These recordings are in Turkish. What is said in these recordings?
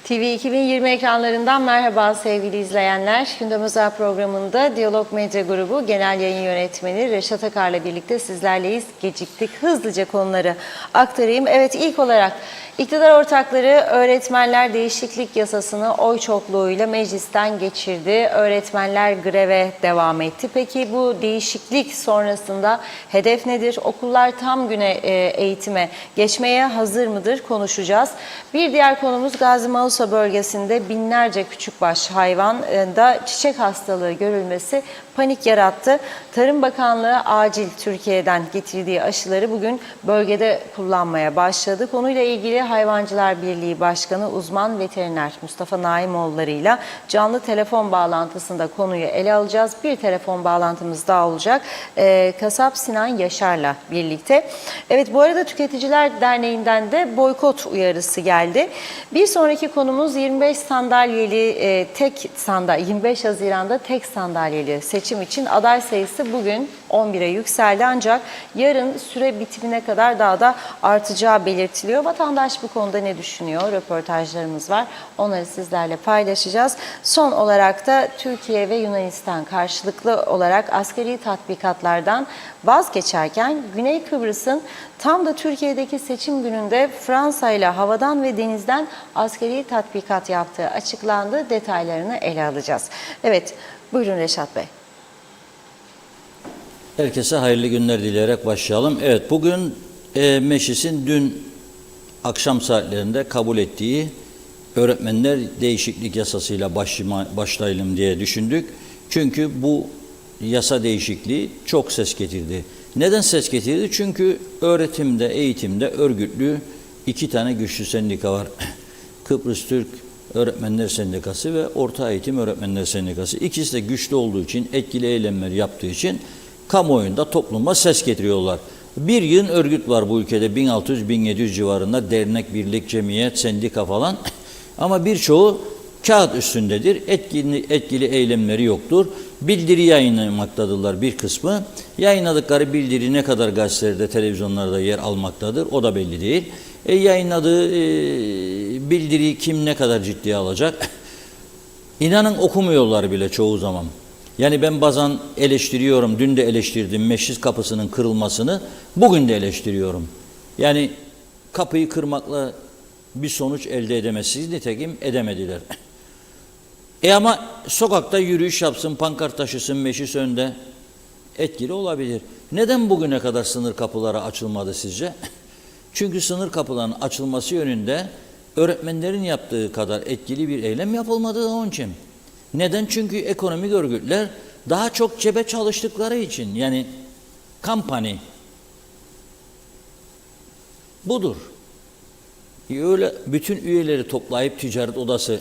TV 2020 ekranlarından merhaba sevgili izleyenler. Gündem Özel programında Diyalog Medya Grubu Genel Yayın Yönetmeni Reşat Akar'la birlikte sizlerleyiz. Geciktik. Hızlıca konuları aktarayım. Evet, ilk olarak iktidar ortakları öğretmenler değişiklik yasasını oy çokluğuyla meclisten geçirdi. Öğretmenler greve devam etti. Peki bu değişiklik sonrasında hedef nedir? Okullar tam güne eğitime geçmeye hazır mıdır? Konuşacağız. Bir diğer konumuz Gazi Mausa bölgesinde binlerce küçükbaş hayvanda çiçek hastalığı görülmesi panik yarattı. Tarım Bakanlığı acil Türkiye'den getirdiği aşıları bugün bölgede kullanmaya başladı. Konuyla ilgili Hayvancılar Birliği Başkanı uzman veteriner Mustafa Naimoğulları ile canlı telefon bağlantısında konuyu ele alacağız. Bir telefon bağlantımız daha olacak. Kasap Sinan Yaşar'la birlikte. Evet, bu arada Tüketiciler Derneği'nden de boykot uyarısı geldi. Bir sonraki konumuz 25 sandalyeli 25 Haziran'da tek sandalyeli seçim için aday sayısı bugün 11'e yükseldi, ancak yarın süre bitimine kadar daha da artacağı belirtiliyor. Vatandaş bu konuda ne düşünüyor? Röportajlarımız var. Onları sizlerle paylaşacağız. Son olarak da Türkiye ve Yunanistan karşılıklı olarak askeri tatbikatlardan vazgeçerken Güney Kıbrıs'ın tam da Türkiye'deki seçim gününde Fransa ile havadan ve denizden askeri tatbikat yaptığı açıklandı. Detaylarını ele alacağız. Evet, buyurun Reşat Bey. Herkese hayırlı günler dileyerek başlayalım. Evet, bugün meclisin dün akşam saatlerinde kabul ettiği öğretmenler değişiklik yasasıyla başlayalım diye düşündük. Çünkü bu yasa değişikliği çok ses getirdi. Neden ses getirdi? Çünkü öğretimde, eğitimde örgütlü iki tane güçlü sendika var. Kıbrıs Türk Öğretmenler Sendikası ve Orta Eğitim Öğretmenler Sendikası. İkisi de güçlü olduğu için, etkili eylemler yaptığı için kamuoyunda, topluma ses getiriyorlar. Bir yığın örgüt var bu ülkede, 1600-1700 civarında dernek, birlik, cemiyet, sendika falan. Ama birçoğu kağıt üstündedir. Etkili eylemleri yoktur. Bildiri yayınlamaktadırlar bir kısmı. Yayınladıkları bildiri ne kadar gazetelerde, televizyonlarda yer almaktadır o da belli değil. Yayınladığı bildiriyi kim ne kadar ciddiye alacak? İnanın okumuyorlar bile çoğu zaman. Yani ben bazen eleştiriyorum, dün de eleştirdim meclis kapısının kırılmasını, bugün de eleştiriyorum. Yani kapıyı kırmakla bir sonuç elde edemezsiniz, nitekim edemediler. Ama sokakta yürüyüş yapsın, pankart taşısın meclis önünde, etkili olabilir. Neden bugüne kadar sınır kapıları açılmadı sizce? Çünkü sınır kapılarının açılması yönünde öğretmenlerin yaptığı kadar etkili bir eylem yapılmadı onun için. Neden? Çünkü ekonomik örgütler daha çok cebe çalıştıkları için, yani kampanya budur. Öyle bütün üyeleri toplayıp ticaret odası,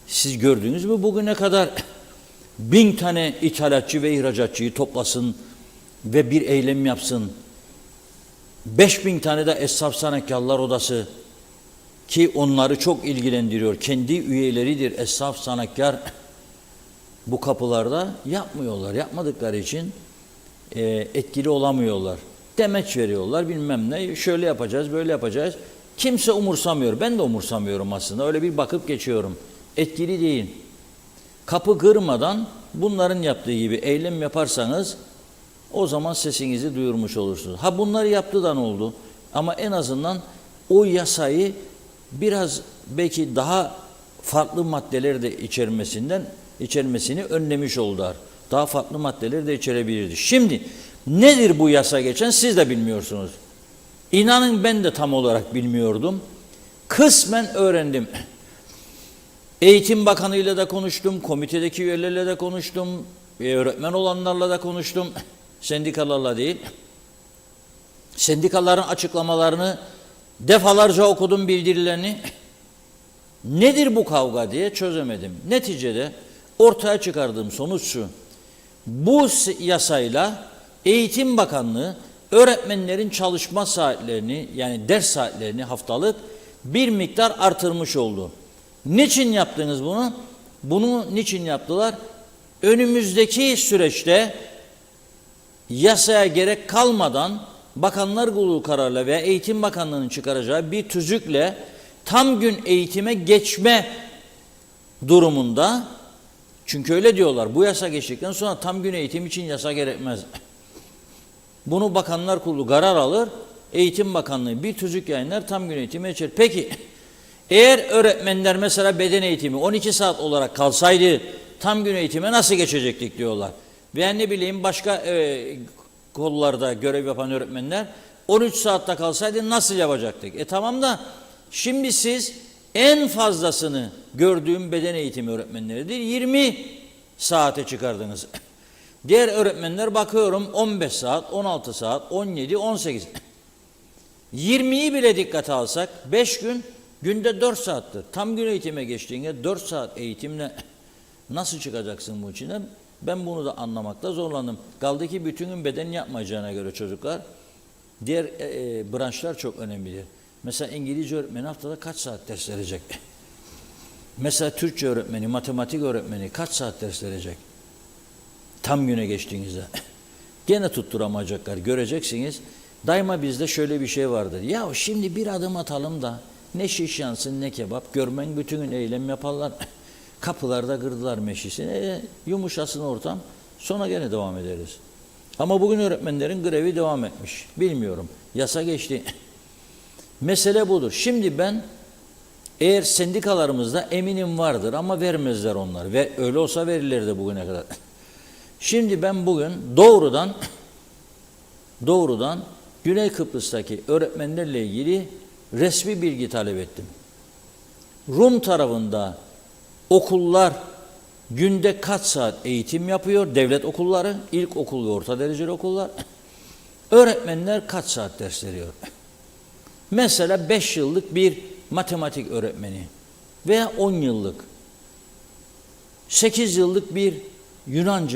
siz gördünüz mü bugüne kadar 1000 tane ithalatçı ve ihracatçıyı toplasın ve bir eylem yapsın. 5000 tane de esnaf sanatkarlar odası, ki onları çok ilgilendiriyor. Kendi üyeleridir esnaf sanatkar. Bu kapılarda yapmıyorlar. Yapmadıkları için etkili olamıyorlar. Demeç veriyorlar, bilmem ne, şöyle yapacağız, böyle yapacağız. Kimse umursamıyor. Ben de umursamıyorum aslında. Öyle bir bakıp geçiyorum. Etkili değil. Kapı kırmadan bunların yaptığı gibi eylem yaparsanız o zaman sesinizi duyurmuş olursunuz. Ha, bunları yaptı da ne oldu? Ama en azından o yasayı biraz belki daha farklı maddeleri de içermesini önlemiş oldular. Daha farklı maddeleri de içerebilirdi. Şimdi nedir bu yasa geçen, siz de bilmiyorsunuz. İnanın ben de tam olarak bilmiyordum. Kısmen öğrendim. Eğitim Bakanı'yla da konuştum, komitedeki üyelerle de konuştum, öğretmen olanlarla da konuştum, sendikalarla değil. Sendikaların açıklamalarını defalarca okudum, bildirilerini. Nedir bu kavga diye çözemedim. Neticede ortaya çıkardığım sonuç şu: bu yasayla Eğitim Bakanlığı öğretmenlerin çalışma saatlerini, yani ders saatlerini haftalık bir miktar artırmış oldu. Niçin yaptınız bunu? Bunu niçin yaptılar? Önümüzdeki süreçte yasaya gerek kalmadan Bakanlar Kurulu kararıyla veya Eğitim Bakanlığı'nın çıkaracağı bir tüzükle tam gün eğitime geçme durumunda, çünkü öyle diyorlar, bu yasa geçtikten sonra tam gün eğitim için yasa gerekmez. Bunu Bakanlar Kurulu karar alır, Eğitim Bakanlığı bir tüzük yayınlar, tam gün eğitime geçer. Peki eğer öğretmenler mesela beden eğitimi 12 saat olarak kalsaydı tam gün eğitime nasıl geçecektik diyorlar. Veya ne bileyim başka kollarda görev yapan öğretmenler 13 saatte kalsaydı nasıl yapacaktık? Tamam da şimdi siz en fazlasını gördüğüm beden eğitimi öğretmenleridir. 20 saate çıkardınız. Diğer öğretmenler bakıyorum 15 saat, 16 saat, 17, 18. 20'yi bile dikkate alsak 5 gün, günde 4 saattir. Tam gün eğitime geçtiğinde 4 saat eğitimle nasıl çıkacaksın bu içinden? Ben bunu da anlamakta zorlandım. Kaldı ki bütün gün beden yapmayacağına göre çocuklar, diğer branşlar çok önemlidir. Mesela İngilizce öğretmeni haftada kaç saat ders verecek? Mesela Türkçe öğretmeni, matematik öğretmeni kaç saat ders verecek? Tam güne geçtiğinizde. Gene tutturamayacaklar, göreceksiniz. Daima bizde şöyle bir şey vardır. Ya şimdi bir adım atalım da ne şiş yansın ne kebap, görmen bütün gün eylem yaparlar. Kapılarda kırdılar meşisini, yumuşasın ortam, sonra gene devam ederiz. Ama bugün öğretmenlerin grevi devam etmiş. Bilmiyorum, yasa geçti. Mesele budur. Şimdi ben, eğer sendikalarımızda eminim vardır ama vermezler onlar. Ve öyle olsa verirlerdi bugüne kadar. Şimdi ben bugün doğrudan Güney Kıbrıs'taki öğretmenlerle ilgili resmi bilgi talep ettim. Rum tarafında okullar günde kaç saat eğitim yapıyor? Devlet okulları, ilkokul ve orta dereceli okullar. Öğretmenler kaç saat ders veriyor? Mesela 5 yıllık bir matematik öğretmeni veya 10 yıllık, 8 yıllık bir Yunan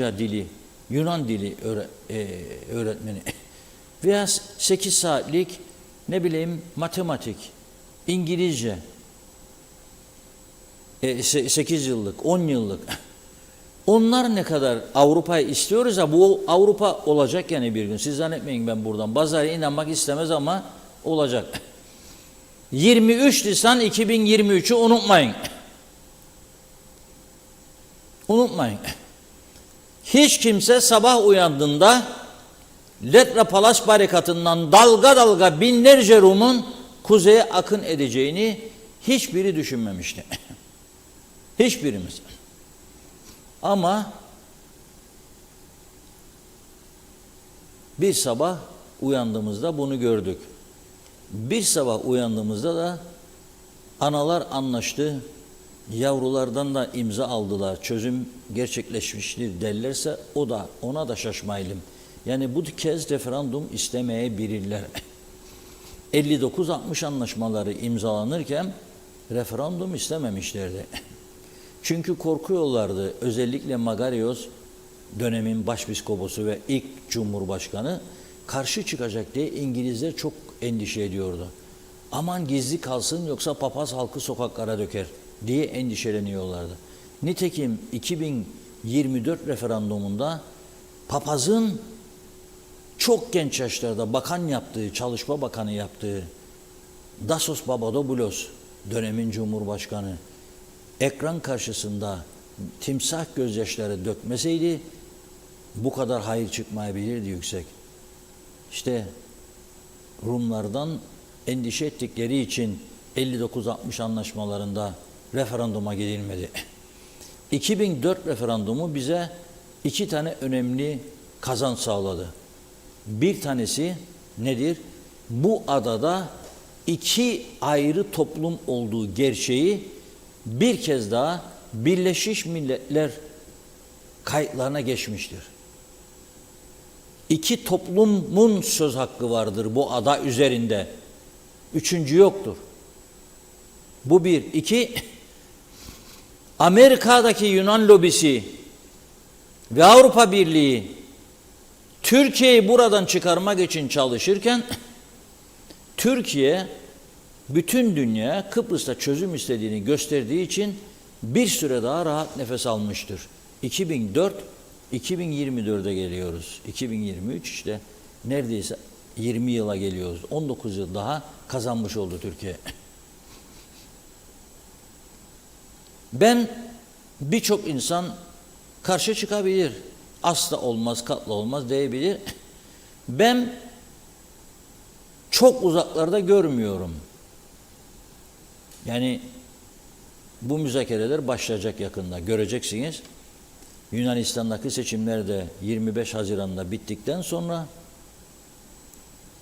dili öğretmeni veya 8 saatlik ne bileyim matematik, İngilizce, 8 yıllık, 10 yıllık. Onlar ne kadar Avrupa'yı istiyoruz ya, bu Avrupa olacak yani bir gün. Siz zannetmeyin ben buradan Bazar'a inanmak istemez ama olacak. 23 Nisan 2023'ü unutmayın. Unutmayın. Hiç kimse sabah uyandığında Letra Palas barikatından dalga dalga binlerce Rum'un kuzeye akın edeceğini hiçbiri düşünmemişti. Hiçbirimiz. Ama bir sabah uyandığımızda bunu gördük. Bir sabah uyandığımızda da analar anlaştı, yavrulardan da imza aldılar, çözüm gerçekleşmiştir derlerse ona da şaşmayalım. Yani bu kez referandum istemeyebilirler. 59-60 anlaşmaları imzalanırken referandum istememişlerdi. Çünkü korkuyorlardı. Özellikle Magarios dönemin başpiskoposu ve ilk cumhurbaşkanı karşı çıkacak diye İngilizler çok endişe ediyordu. Aman gizli kalsın yoksa papaz halkı sokaklara döker diye endişeleniyorlardı. Nitekim 2024 referandumunda papazın çok genç yaşlarda bakan yaptığı, çalışma bakanı yaptığı Dasos Papadopoulos dönemin cumhurbaşkanı ekran karşısında timsah gözyaşları dökmeseydi bu kadar hayır çıkmayabilirdi yüksek. İşte Rumlardan endişe ettikleri için 59-60 anlaşmalarında referanduma gidilmedi. 2004 referandumu bize 2 tane önemli kazanç sağladı. Bir tanesi nedir? Bu adada 2 ayrı toplum olduğu gerçeği bir kez daha Birleşmiş Milletler kayıtlarına geçmiştir. 2 toplumun söz hakkı vardır bu ada üzerinde. 3. yoktur. Bu bir. 2, Amerika'daki Yunan lobisi ve Avrupa Birliği Türkiye'yi buradan çıkarmak için çalışırken Türkiye bütün dünya Kıbrıs'ta çözüm istediğini gösterdiği için bir süre daha rahat nefes almıştır. 2024'e geliyoruz. 2023 işte neredeyse 20 yıla geliyoruz. 19 yıl daha kazanmış oldu Türkiye. Birçok insan karşı çıkabilir. Asla olmaz, katla olmaz diyebilir. Ben çok uzaklarda görmüyorum. Yani bu müzakereler başlayacak yakında. Göreceksiniz. Yunanistan'daki seçimler de 25 Haziran'da bittikten sonra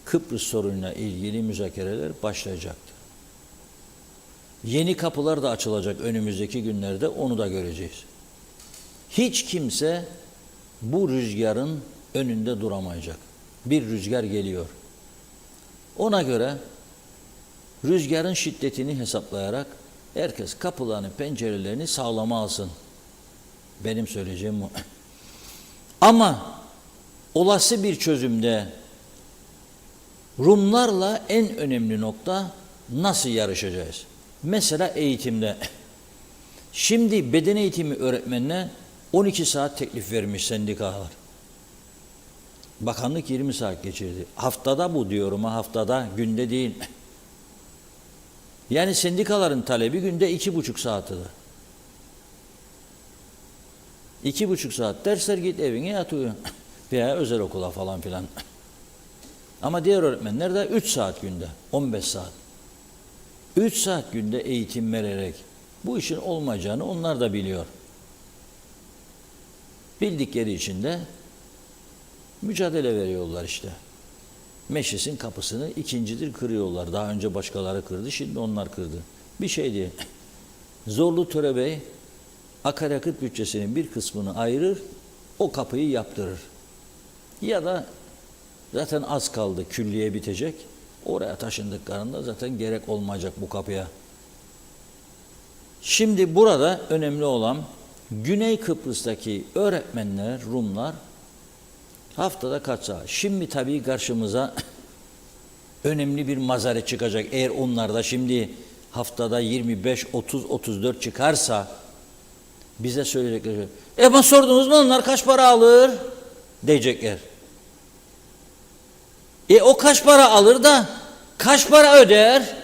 Kıbrıs sorunuyla ilgili müzakereler başlayacaktır. Yeni kapılar da açılacak önümüzdeki günlerde, onu da göreceğiz. Hiç kimse bu rüzgarın önünde duramayacak. Bir rüzgar geliyor. Ona göre rüzgarın şiddetini hesaplayarak herkes kapılarını, pencerelerini sağlama alsın. Benim söyleyeceğim bu. Ama olası bir çözümde Rumlarla en önemli nokta nasıl yarışacağız? Mesela eğitimde. Şimdi beden eğitimi öğretmenine 12 saat teklif vermiş sendikalar. Bakanlık 20 saat geçirdi. Haftada bu diyorum, haftada, günde değil. Yani sendikaların talebi günde 2,5 saatidir. 2,5 saat dersler, git evine yat uyu. Veya özel okula falan filan. Ama diğer öğretmenler de 3 saat günde, 15 saat. 3 saat günde eğitim vererek bu işin olmayacağını onlar da biliyor. Bildikleri için de mücadele veriyorlar işte. Meclisin kapısını ikincidir kırıyorlar. Daha önce başkaları kırdı, şimdi onlar kırdı. Bir şey değil. Zorlu Törebey akaryakıt bütçesinin bir kısmını ayırır, o kapıyı yaptırır. Ya da zaten az kaldı, külliye bitecek. Oraya taşındıklarında zaten gerek olmayacak bu kapıya. Şimdi burada önemli olan Güney Kıbrıs'taki öğretmenler, Rumlar haftada kaç saat? Şimdi tabii karşımıza önemli bir mazeret çıkacak. Eğer onlar da şimdi haftada 25, 30, 34 çıkarsa bize söyleyecekler. Ama sordunuz mu onlar kaç para alır? Diyecekler. O kaç para alır da kaç para öder?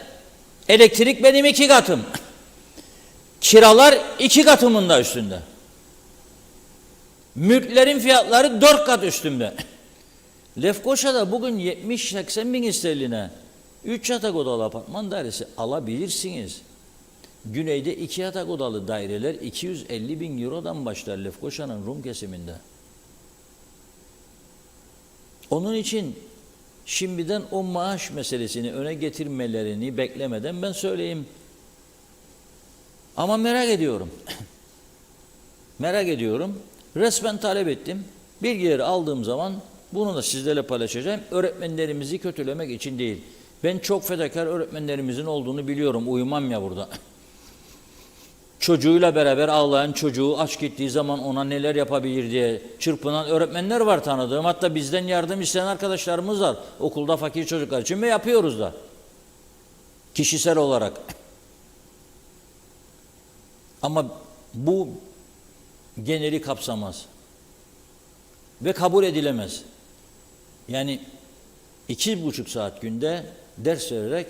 Elektrik benim 2 katım. Kiralar 2 katımın da üstünde. Mülklerin fiyatları 4 kat üstümde. Lefkoşa'da bugün 70-80 bin sterline 3 yatak odalı apartman dairesi alabilirsiniz. Güneyde 2 yatak odalı daireler 250 bin eurodan başlar Lefkoşa'nın Rum kesiminde. Onun için şimdiden o maaş meselesini öne getirmelerini beklemeden ben söyleyeyim. Ama merak ediyorum. Merak ediyorum. Resmen talep ettim. Bilgileri aldığım zaman bunu da sizlerle paylaşacağım. Öğretmenlerimizi kötülemek için değil. Ben çok fedakar öğretmenlerimizin olduğunu biliyorum. Uyumam ya burada. Çocuğuyla beraber ağlayan, çocuğu aç gittiği zaman ona neler yapabilir diye çırpınan öğretmenler var tanıdığım. Hatta bizden yardım isteyen arkadaşlarımız var. Okulda fakir çocuklar için ve yapıyoruz da. Kişisel olarak. Ama bu geneli kapsamaz. Ve kabul edilemez. Yani 2,5 saat günde ders vererek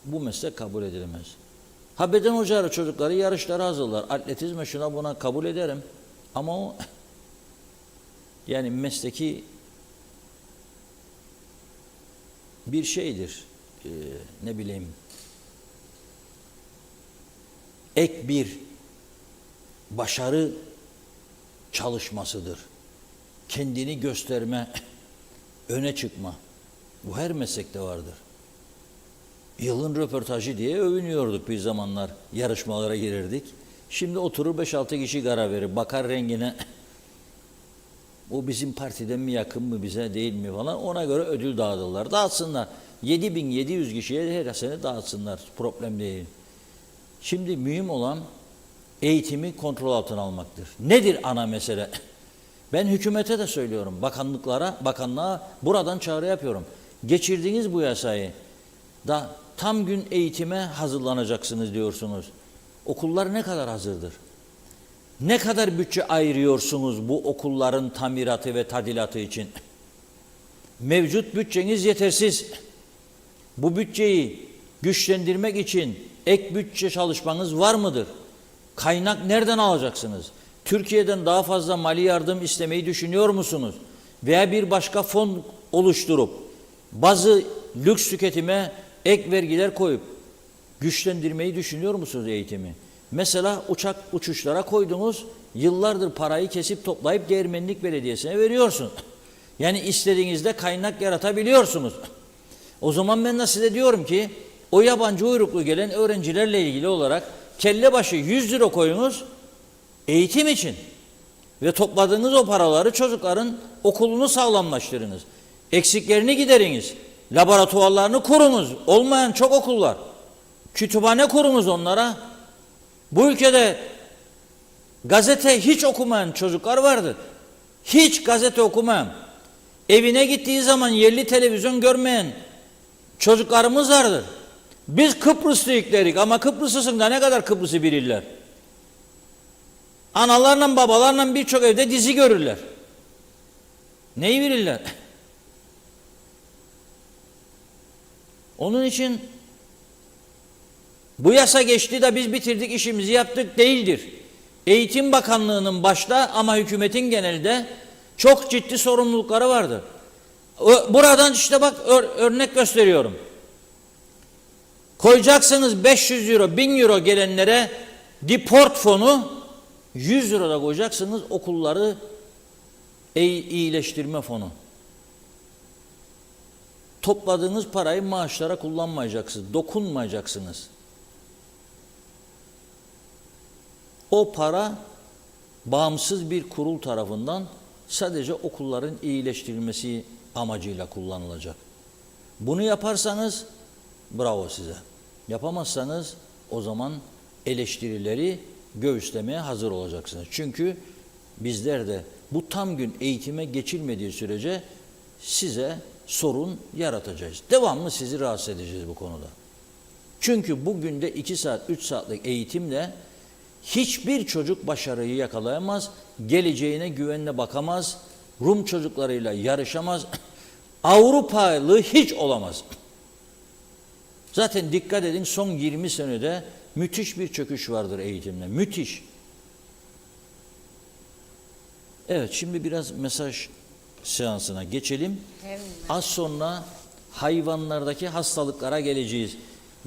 bu meslek kabul edilemez. Ha beden hocaları çocukları yarışlara hazırlar. Atletizme şuna buna kabul ederim. Ama o yani mesleki bir şeydir. Ne bileyim ek bir başarı çalışmasıdır. Kendini gösterme, öne çıkma. Bu her meslekte vardır. Yılın röportajı diye övünüyorduk bir zamanlar. Yarışmalara girirdik. Şimdi oturur 5-6 kişi karar verir. Bakar rengine. O bizim partiden mi, yakın mı bize, değil mi falan. Ona göre ödül dağıtırlar. Dağıtsınlar. 7.700 kişiye her sene dağıtsınlar. Problem değil. Şimdi mühim olan eğitimi kontrol altına almaktır. Nedir ana mesele? Ben hükümete de söylüyorum. Bakanlığa buradan çağrı yapıyorum. Geçirdiğiniz bu yasayı da tam gün eğitime hazırlanacaksınız diyorsunuz. Okullar ne kadar hazırdır? Ne kadar bütçe ayırıyorsunuz bu okulların tamiratı ve tadilatı için? Mevcut bütçeniz yetersiz. Bu bütçeyi güçlendirmek için ek bütçe çalışmanız var mıdır? Kaynak nereden alacaksınız? Türkiye'den daha fazla mali yardım istemeyi düşünüyor musunuz? Veya bir başka fon oluşturup bazı lüks tüketime ek vergiler koyup güçlendirmeyi düşünüyor musunuz eğitimi? Mesela uçak uçuşlara koydunuz, yıllardır parayı kesip toplayıp Değirmenlik Belediyesi'ne veriyorsun. Yani istediğinizde kaynak yaratabiliyorsunuz. O zaman ben de size diyorum ki o yabancı uyruklu gelen öğrencilerle ilgili olarak kelle başı 100 lira koyunuz eğitim için. Ve topladığınız o paraları çocukların okulunu sağlamlaştırınız. Eksiklerini gideriniz. Laboratuvarlarını kurunuz. Olmayan çok okul var. Kütüphane kurunuz onlara. Bu ülkede gazete hiç okumayan çocuklar vardır. Hiç gazete okumayan. Evine gittiği zaman yerli televizyon görmeyen çocuklarımız vardır. Biz Kıbrıslıyık ama Kıbrıslısın da ne kadar Kıbrıs'ı bilirler. Analarla babalarla birçok evde dizi görürler. Neyi bilirler? Onun için bu yasa geçti de biz bitirdik işimizi yaptık değildir. Eğitim Bakanlığı'nın başta ama hükümetin genelde çok ciddi sorumlulukları vardır. Buradan işte bak örnek gösteriyorum. Koyacaksınız 500 euro, 1000 euro gelenlere deport fonu, 100 euro da koyacaksınız okulları iyileştirme fonu. Topladığınız parayı maaşlara kullanmayacaksınız, dokunmayacaksınız. O para bağımsız bir kurul tarafından sadece okulların iyileştirilmesi amacıyla kullanılacak. Bunu yaparsanız bravo size. Yapamazsanız o zaman eleştirileri göğüslemeye hazır olacaksınız. Çünkü bizler de bu tam gün eğitime geçilmediği sürece size sorun yaratacağız. Devamlı sizi rahatsız edeceğiz bu konuda. Çünkü bugün de 2 saat, 3 saatlik eğitimle hiçbir çocuk başarıyı yakalayamaz, geleceğine güvenle bakamaz, Rum çocuklarıyla yarışamaz, Avrupalı hiç olamaz. Zaten dikkat edin son 20 senede müthiş bir çöküş vardır eğitimde, müthiş. Evet, şimdi biraz mesaj seansına geçelim. Az sonra hayvanlardaki hastalıklara geleceğiz.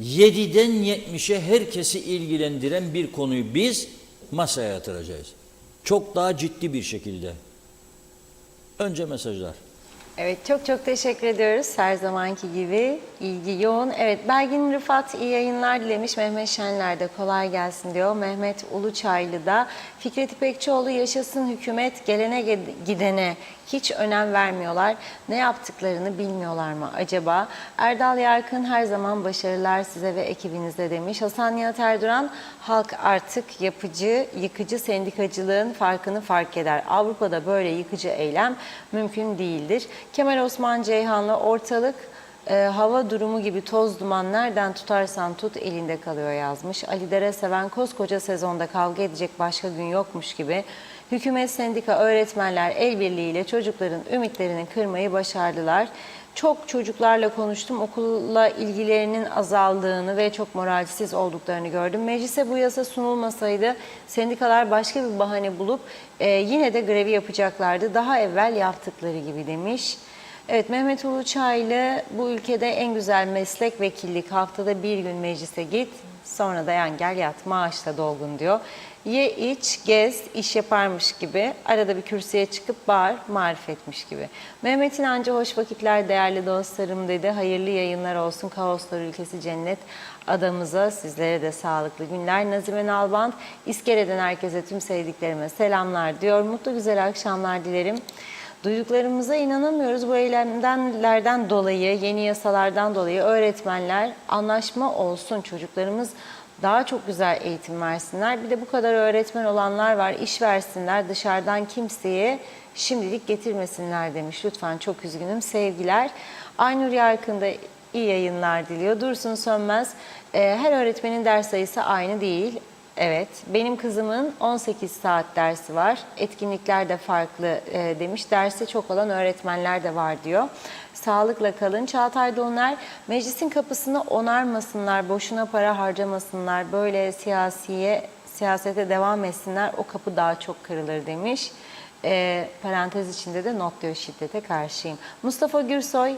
7'den 70'e herkesi ilgilendiren bir konuyu biz masaya yatıracağız. Çok daha ciddi bir şekilde. Önce mesajlar. Evet, çok çok teşekkür ediyoruz. Her zamanki gibi ilgi yoğun. Evet, Belgin Rıfat iyi yayınlar dilemiş. Mehmet Şenler de kolay gelsin diyor. Mehmet Uluçaylı da Fikret İpekçioğlu yaşasın hükümet, gelene gidene hiç önem vermiyorlar. Ne yaptıklarını bilmiyorlar mı acaba? Erdal Yarkın her zaman başarılar size ve ekibinize demiş. Hasan Nihat Erduran, halk artık yapıcı, yıkıcı sendikacılığın farkını fark eder. Avrupa'da böyle yıkıcı eylem mümkün değildir. Kemal Osman Ceyhanlı, ortalık hava durumu gibi toz duman nereden tutarsan tut elinde kalıyor yazmış. Ali Dere Seven, koskoca sezonda kavga edecek başka gün yokmuş gibi. Hükümet, sendika, öğretmenler el birliğiyle çocukların ümitlerini kırmayı başardılar. Çok çocuklarla konuştum. Okulla ilgilerinin azaldığını ve çok moralsiz olduklarını gördüm. Meclise bu yasa sunulmasaydı sendikalar başka bir bahane bulup yine de grevi yapacaklardı. Daha evvel yaptıkları gibi demiş. Evet, Mehmet Uluçaylı, bu ülkede en güzel meslek vekillik, haftada bir gün meclise git, sonra dayan gel yat, maaşla dolgun diyor. Ye iç, gez, iş yaparmış gibi, arada bir kürsüye çıkıp bağır, marifetmiş gibi. Mehmet İnancı, hoş vakitler değerli dostlarım dedi. Hayırlı yayınlar olsun, kaoslar ülkesi cennet adamıza, sizlere de sağlıklı günler. Nazime Nalbant, İskele'den herkese, tüm sevdiklerime selamlar diyor. Mutlu güzel akşamlar dilerim. Duyduklarımıza inanamıyoruz. Bu eylemlerden dolayı, yeni yasalardan dolayı öğretmenler anlaşma olsun, çocuklarımız daha çok güzel eğitim versinler. Bir de bu kadar öğretmen olanlar var, iş versinler, dışarıdan kimseye şimdilik getirmesinler demiş. Lütfen, çok üzgünüm, sevgiler. Aynur Yarkın da iyi yayınlar diliyor. Dursun Sönmez, her öğretmenin ders sayısı aynı değil. Evet, benim kızımın 18 saat dersi var. Etkinlikler de farklı demiş. Dersi çok olan öğretmenler de var diyor. Sağlıkla kalın. Çağatay Dolunay, meclisin kapısını onarmasınlar, boşuna para harcamasınlar. Böyle siyasete devam etsinler, o kapı daha çok kırılır demiş. Parantez içinde de notluyor, şiddete karşıyım. Mustafa Gürsoy,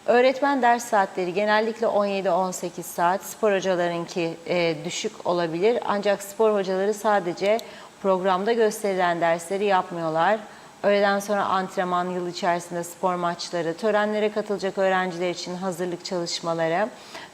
öğretmen ders saatleri genellikle 17-18 saat, spor hocalarınki düşük olabilir. Ancak spor hocaları sadece programda gösterilen dersleri yapmıyorlar. Öğleden sonra antrenman, yıl içerisinde spor maçları, törenlere katılacak öğrenciler için hazırlık çalışmaları,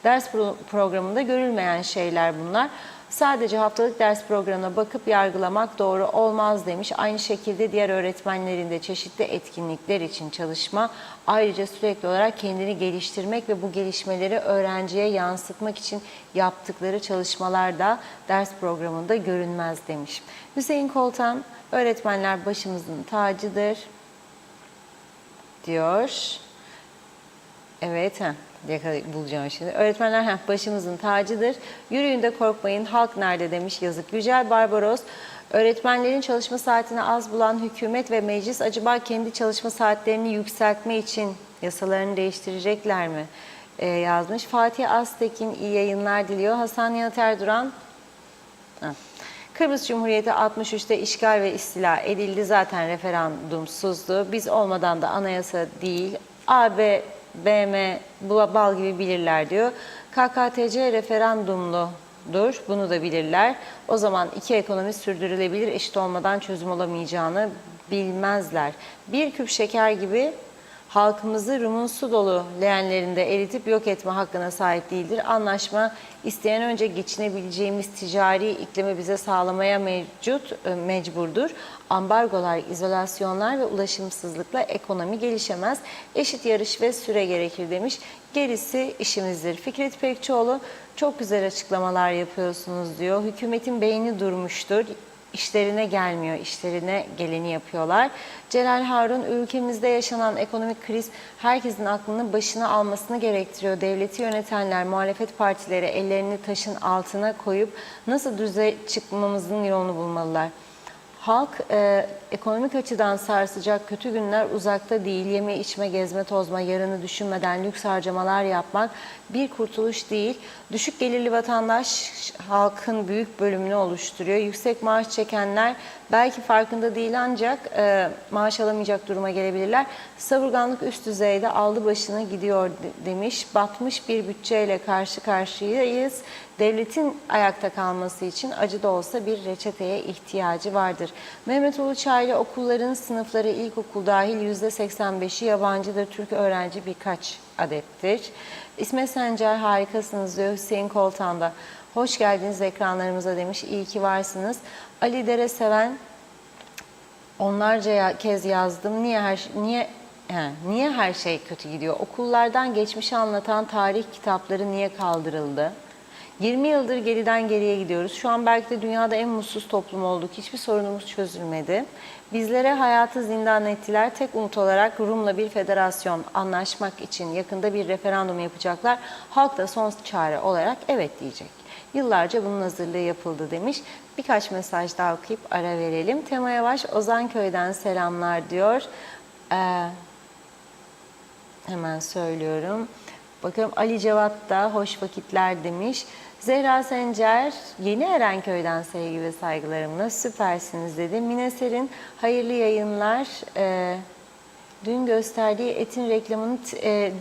ders programında görülmeyen şeyler bunlar. Sadece haftalık ders programına bakıp yargılamak doğru olmaz demiş. Aynı şekilde diğer öğretmenlerin de çeşitli etkinlikler için çalışma, ayrıca sürekli olarak kendini geliştirmek ve bu gelişmeleri öğrenciye yansıtmak için yaptıkları çalışmalar da ders programında görünmez demiş. Hüseyin Koltan, öğretmenler başımızın tacıdır diyor. Evet, bulacağım şimdi. Öğretmenler başımızın tacıdır. Yürüyün de korkmayın. Halk nerede demiş yazık. Yücel Barbaros, öğretmenlerin çalışma saatini az bulan hükümet ve meclis acaba kendi çalışma saatlerini yükseltme için yasalarını değiştirecekler mi? Yazmış. Fatih Aztekin iyi yayınlar diliyor. Hasan Nihat Erduran, Kıbrıs Cumhuriyeti 63'te işgal ve istila edildi. Zaten referandumsuzdu. Biz olmadan da anayasa değil. AB, BM, bal gibi bilirler diyor. KKTC referandumludur. Bunu da bilirler. O zaman iki ekonomi sürdürülebilir, eşit olmadan çözüm olamayacağını bilmezler. Bir küp şeker gibi halkımızı Rum'un su dolu leğenlerinde eritip yok etme hakkına sahip değildir. Anlaşma isteyen önce geçinebileceğimiz ticari iklimi bize sağlamaya mecburdur. Ambargolar, izolasyonlar ve ulaşımsızlıkla ekonomi gelişemez. Eşit yarış ve süre gerekir demiş. Gerisi işimizdir. Fikret Pekçioğlu, çok güzel açıklamalar yapıyorsunuz diyor. Hükümetin beyni durmuştur. İşlerine gelmiyor, işlerine geleni yapıyorlar. Celal Harun, ülkemizde yaşanan ekonomik kriz herkesin aklını başına almasını gerektiriyor. Devleti yönetenler, muhalefet partileri ellerini taşın altına koyup nasıl düze çıkmamızın yolunu bulmalılar. Halk ekonomik açıdan sarsacak kötü günler uzakta değil. Yeme, içme, gezme, tozma, yarını düşünmeden lüks harcamalar yapmak bir kurtuluş değil. Düşük gelirli vatandaş halkın büyük bölümünü oluşturuyor. Yüksek maaş çekenler belki farkında değil ancak maaş alamayacak duruma gelebilirler. Savurganlık üst düzeyde aldı başını gidiyor demiş. Batmış bir bütçeyle karşı karşıyayız. Devletin ayakta kalması için acı da olsa bir reçeteye ihtiyacı vardır. Mehmet Uluçaylı, okulların sınıfları ilkokul dahil %85'i yabancıdır. Türk öğrenci birkaç adettir. İsmet Sencer, harikasınız diyor Hüseyin Koltan'da. Hoş geldiniz ekranlarımıza demiş. İyi ki varsınız. Ali Dere Seven, onlarca kez yazdım. Niye her şey kötü gidiyor? Okullardan geçmişi anlatan tarih kitapları niye kaldırıldı? 20 yıldır geriden geriye gidiyoruz. Şu an belki de dünyada en mutsuz toplum olduk. Hiçbir sorunumuz çözülmedi. Bizlere hayatı zindan ettiler. Tek umut olarak Rum'la bir federasyon anlaşmak için yakında bir referandum yapacaklar. Halk da son çare olarak evet diyecek. Yıllarca bunun hazırlığı yapıldı demiş. Birkaç mesaj daha okuyup ara verelim. Tema Yavaş, Ozanköy'den selamlar diyor. Hemen söylüyorum. Bakıyorum Ali Cevat da hoş vakitler demiş. Zehra Sencer, Yeni Erenköy'den sevgi ve saygılarımla süpersiniz dedi. Mine Serin, hayırlı yayınlar. Dün gösterdiği etin reklamını,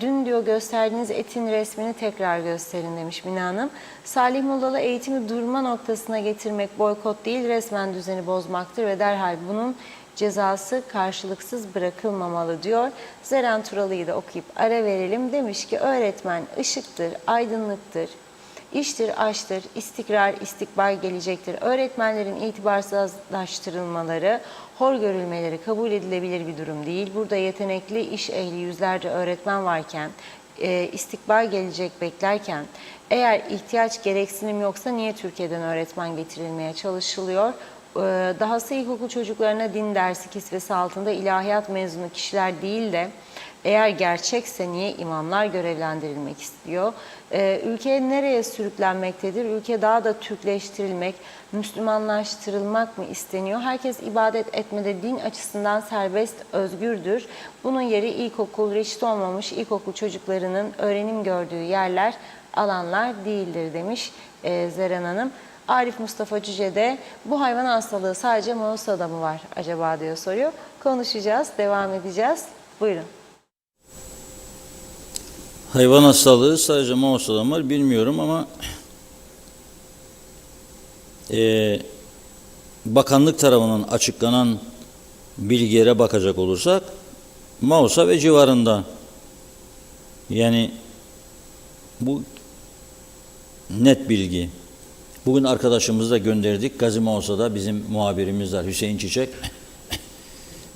dün diyor gösterdiğiniz etin resmini tekrar gösterin demiş Mine Hanım. Salih Mullalı, eğitimi durma noktasına getirmek boykot değil, resmen düzeni bozmaktır ve derhal bunun cezası karşılıksız bırakılmamalı diyor. Zeren Turalı'yı da okuyup ara verelim. Demiş ki öğretmen ışıktır, aydınlıktır, iştir, aştır, istikrar, istikbal gelecektir. Öğretmenlerin itibarsızlaştırılmaları, hor görülmeleri kabul edilebilir bir durum değil. Burada yetenekli, iş ehli yüzlerce öğretmen varken, istikbal gelecek beklerken, eğer ihtiyaç gereksinim yoksa niye Türkiye'den öğretmen getirilmeye çalışılıyor? Dahası ilkokul çocuklarına din dersi kisvesi altında ilahiyat mezunu kişiler değil de eğer gerçekse niye imamlar görevlendirilmek istiyor? Ülke nereye sürüklenmektedir? Ülke daha da Türkleştirilmek, Müslümanlaştırılmak mı isteniyor? Herkes ibadet etmede din açısından serbest, özgürdür. Bunun yeri ilkokul, reşit olmamış ilkokul çocuklarının öğrenim gördüğü yerler, alanlar değildir demiş Zeren Hanım. Arif Mustafa Cüce de bu hayvan hastalığı sadece Mausa'da mı var acaba diyor soruyor. Konuşacağız, devam edeceğiz. Buyurun. Hayvan hastalığı sadece Mausa'da mı var bilmiyorum ama bakanlık tarafından açıklanan bilgilere bakacak olursak Mausa ve civarında. Yani bu net bilgi. Bugün arkadaşımızı da gönderdik. Gazi Mausa'da bizim muhabirimiz var Hüseyin Çiçek.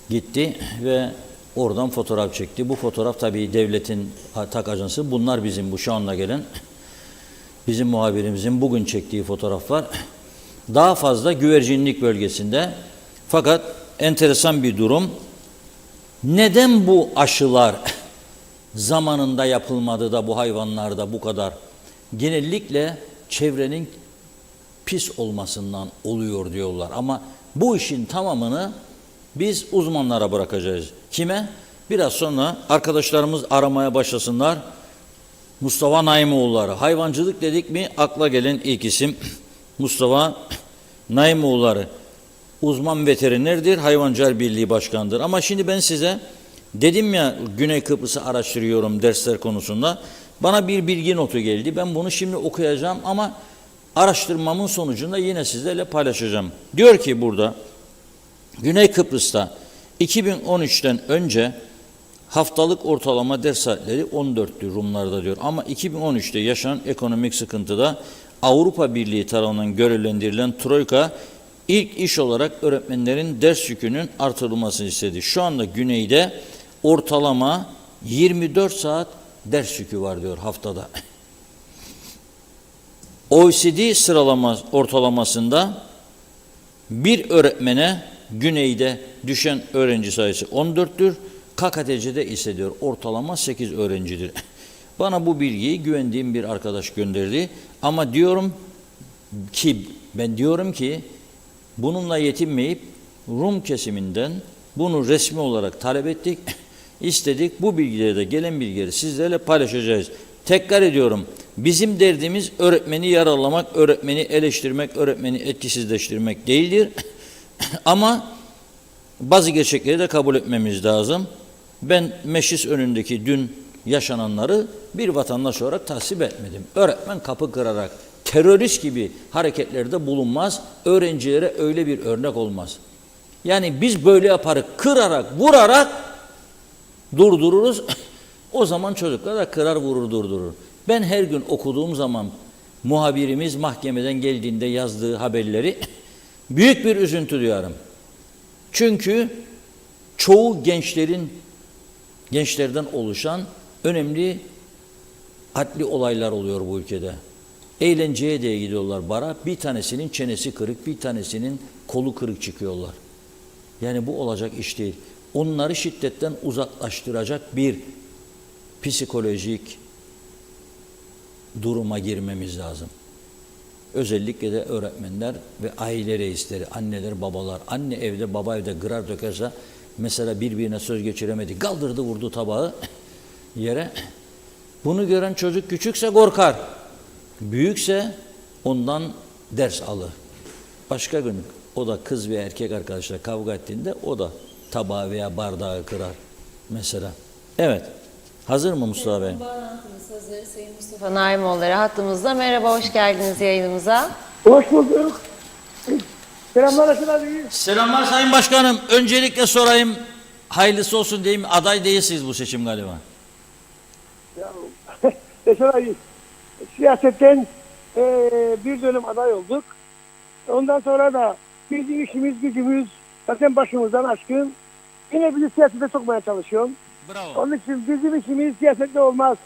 Gitti ve oradan fotoğraf çekti. Bu fotoğraf tabii devletin TAK ajansı. Bunlar bizim bu şu anda gelen bizim muhabirimizin bugün çektiği fotoğraflar. Daha fazla güvercinlik bölgesinde. Fakat enteresan bir durum. Neden bu aşılar zamanında yapılmadı da bu hayvanlarda bu kadar? Genellikle çevrenin pis olmasından oluyor diyorlar. Ama bu işin tamamını biz uzmanlara bırakacağız. Kime? Biraz sonra arkadaşlarımız aramaya başlasınlar. Mustafa Naimoğulları. Hayvancılık dedik mi akla gelen ilk isim Mustafa Naimoğulları. Uzman veterinerdir, Hayvancılar Birliği Başkanı'dır. Ama şimdi ben size dedim ya Güney Kıbrıs'ı araştırıyorum dersler konusunda. Bana bir bilgi notu geldi. Ben bunu şimdi okuyacağım ama araştırmamın sonucunda yine sizlerle paylaşacağım. Diyor ki burada Güney Kıbrıs'ta 2013'ten önce haftalık ortalama ders saatleri 14'tü Rumlarda diyor. Ama 2013'te yaşanan ekonomik sıkıntıda Avrupa Birliği tarafından görevlendirilen Troika ilk iş olarak öğretmenlerin ders yükünün artırılmasını istedi. Şu anda Güney'de ortalama 24 saat ders yükü var diyor haftada. OECD ortalamasında bir öğretmene Güney'de düşen öğrenci sayısı 14'tür. KKTC'de ise diyor ortalama 8 öğrencidir. Bana bu bilgiyi güvendiğim bir arkadaş gönderdi. Ama ben diyorum ki bununla yetinmeyip Rum kesiminden bunu resmi olarak talep ettik, istedik. Bu bilgileri de gelen bilgileri sizlerle paylaşacağız. Tekrar ediyorum, bizim derdimiz öğretmeni yaralamak, öğretmeni eleştirmek, öğretmeni etkisizleştirmek değildir. Ama bazı gerçekleri de kabul etmemiz lazım. Ben meclis önündeki dün yaşananları bir vatandaş olarak tasvip etmedim. Öğretmen kapı kırarak, terörist gibi hareketlerde bulunmaz. Öğrencilere öyle bir örnek olmaz. Yani biz böyle yaparız, kırarak, vurarak durdururuz. O zaman çocuklar da kırar, vurur, durdurur. Ben her gün okuduğum zaman muhabirimiz mahkemeden geldiğinde yazdığı haberleri büyük bir üzüntü duyarım. Çünkü çoğu gençlerden oluşan önemli adli olaylar oluyor bu ülkede. Eğlenceye diye gidiyorlar bara. Bir tanesinin çenesi kırık, bir tanesinin kolu kırık çıkıyorlar. Yani bu olacak iş değil. Onları şiddetten uzaklaştıracak bir psikolojik duruma girmemiz lazım. Özellikle de öğretmenler ve aile reisleri, anneler, babalar. Anne evde, baba evde gırar dökerse, mesela birbirine söz geçiremedi, kaldırdı vurdu tabağı yere. Bunu gören çocuk küçükse korkar. Büyükse ondan ders alır. Başka gün o da kız veya erkek arkadaşlar kavga ettiğinde o da tabağı veya bardağı kırar mesela. Evet. Hazır mı Mustafa Bey? Bağlantımız hazır. Sayın Mustafa Naimoğulları hattımızda. Merhaba, hoş geldiniz yayınımıza. Hoş bulduk. Selamlar Hasan abi. Selamlar Sayın Başkanım. Öncelikle sorayım, hayırlısı olsun diyeyim. Aday değilsiniz bu seçim galiba. Ya, Hasan abi, siyasetten bir dönem aday olduk. Ondan sonra da bizim işimiz gücümüz zaten başımızdan aşkın. Yine bizi siyasete sokmaya çalışıyorum. Bravo. Onun için bizim işimiz siyasette olmaz.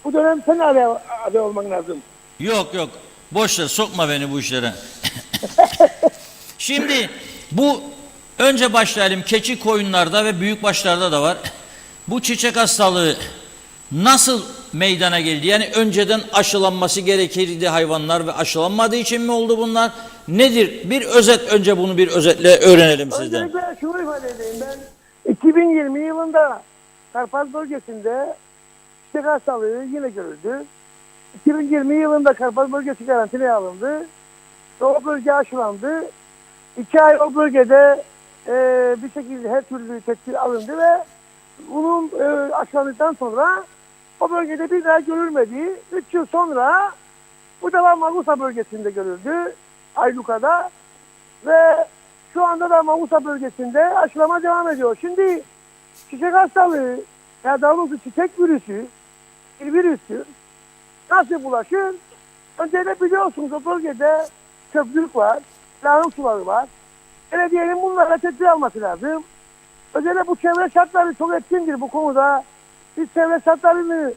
Bu dönem sen aday olman lazım. Yok yok. Boş ver, sokma beni bu işlere. Şimdi bu önce başlayalım. Keçi koyunlarda ve büyük başlarda da var. Bu çiçek hastalığı nasıl meydana geldi? Yani önceden aşılanması gerekirdi hayvanlar ve aşılanmadığı için mi oldu bunlar? Nedir? Bir özet, önce bunu bir özetle öğrenelim sizden. Öncelikle şunu ifade edeyim ben. 2020 yılında Karpaz bölgesinde çiçek hastalığı yine görüldü. 2020 yılında Karpaz bölgesi karantinaya alındı. O bölge aşılandı. 2 ay o bölgede bir şekilde her türlü tedbir alındı ve bunun aşılandıktan sonra o bölgede bir daha görülmedi. 3 yıl sonra bu defa Magusa bölgesinde görüldü. Ayluka'da. Ve şu anda da Magusa bölgesinde aşılama devam ediyor. Şimdi çiçek hastalığı ya daha doğrusu çiçek virüsü bir virüstür. Nasıl bulaşır? Öncelikle biliyorsunuz o bölgede çöplük var, lağım suları var. Belediyenin bunlara tedbir alması lazım. Özellikle bu çevre şartları çok etkindir bu konuda. Biz çevre şartlarını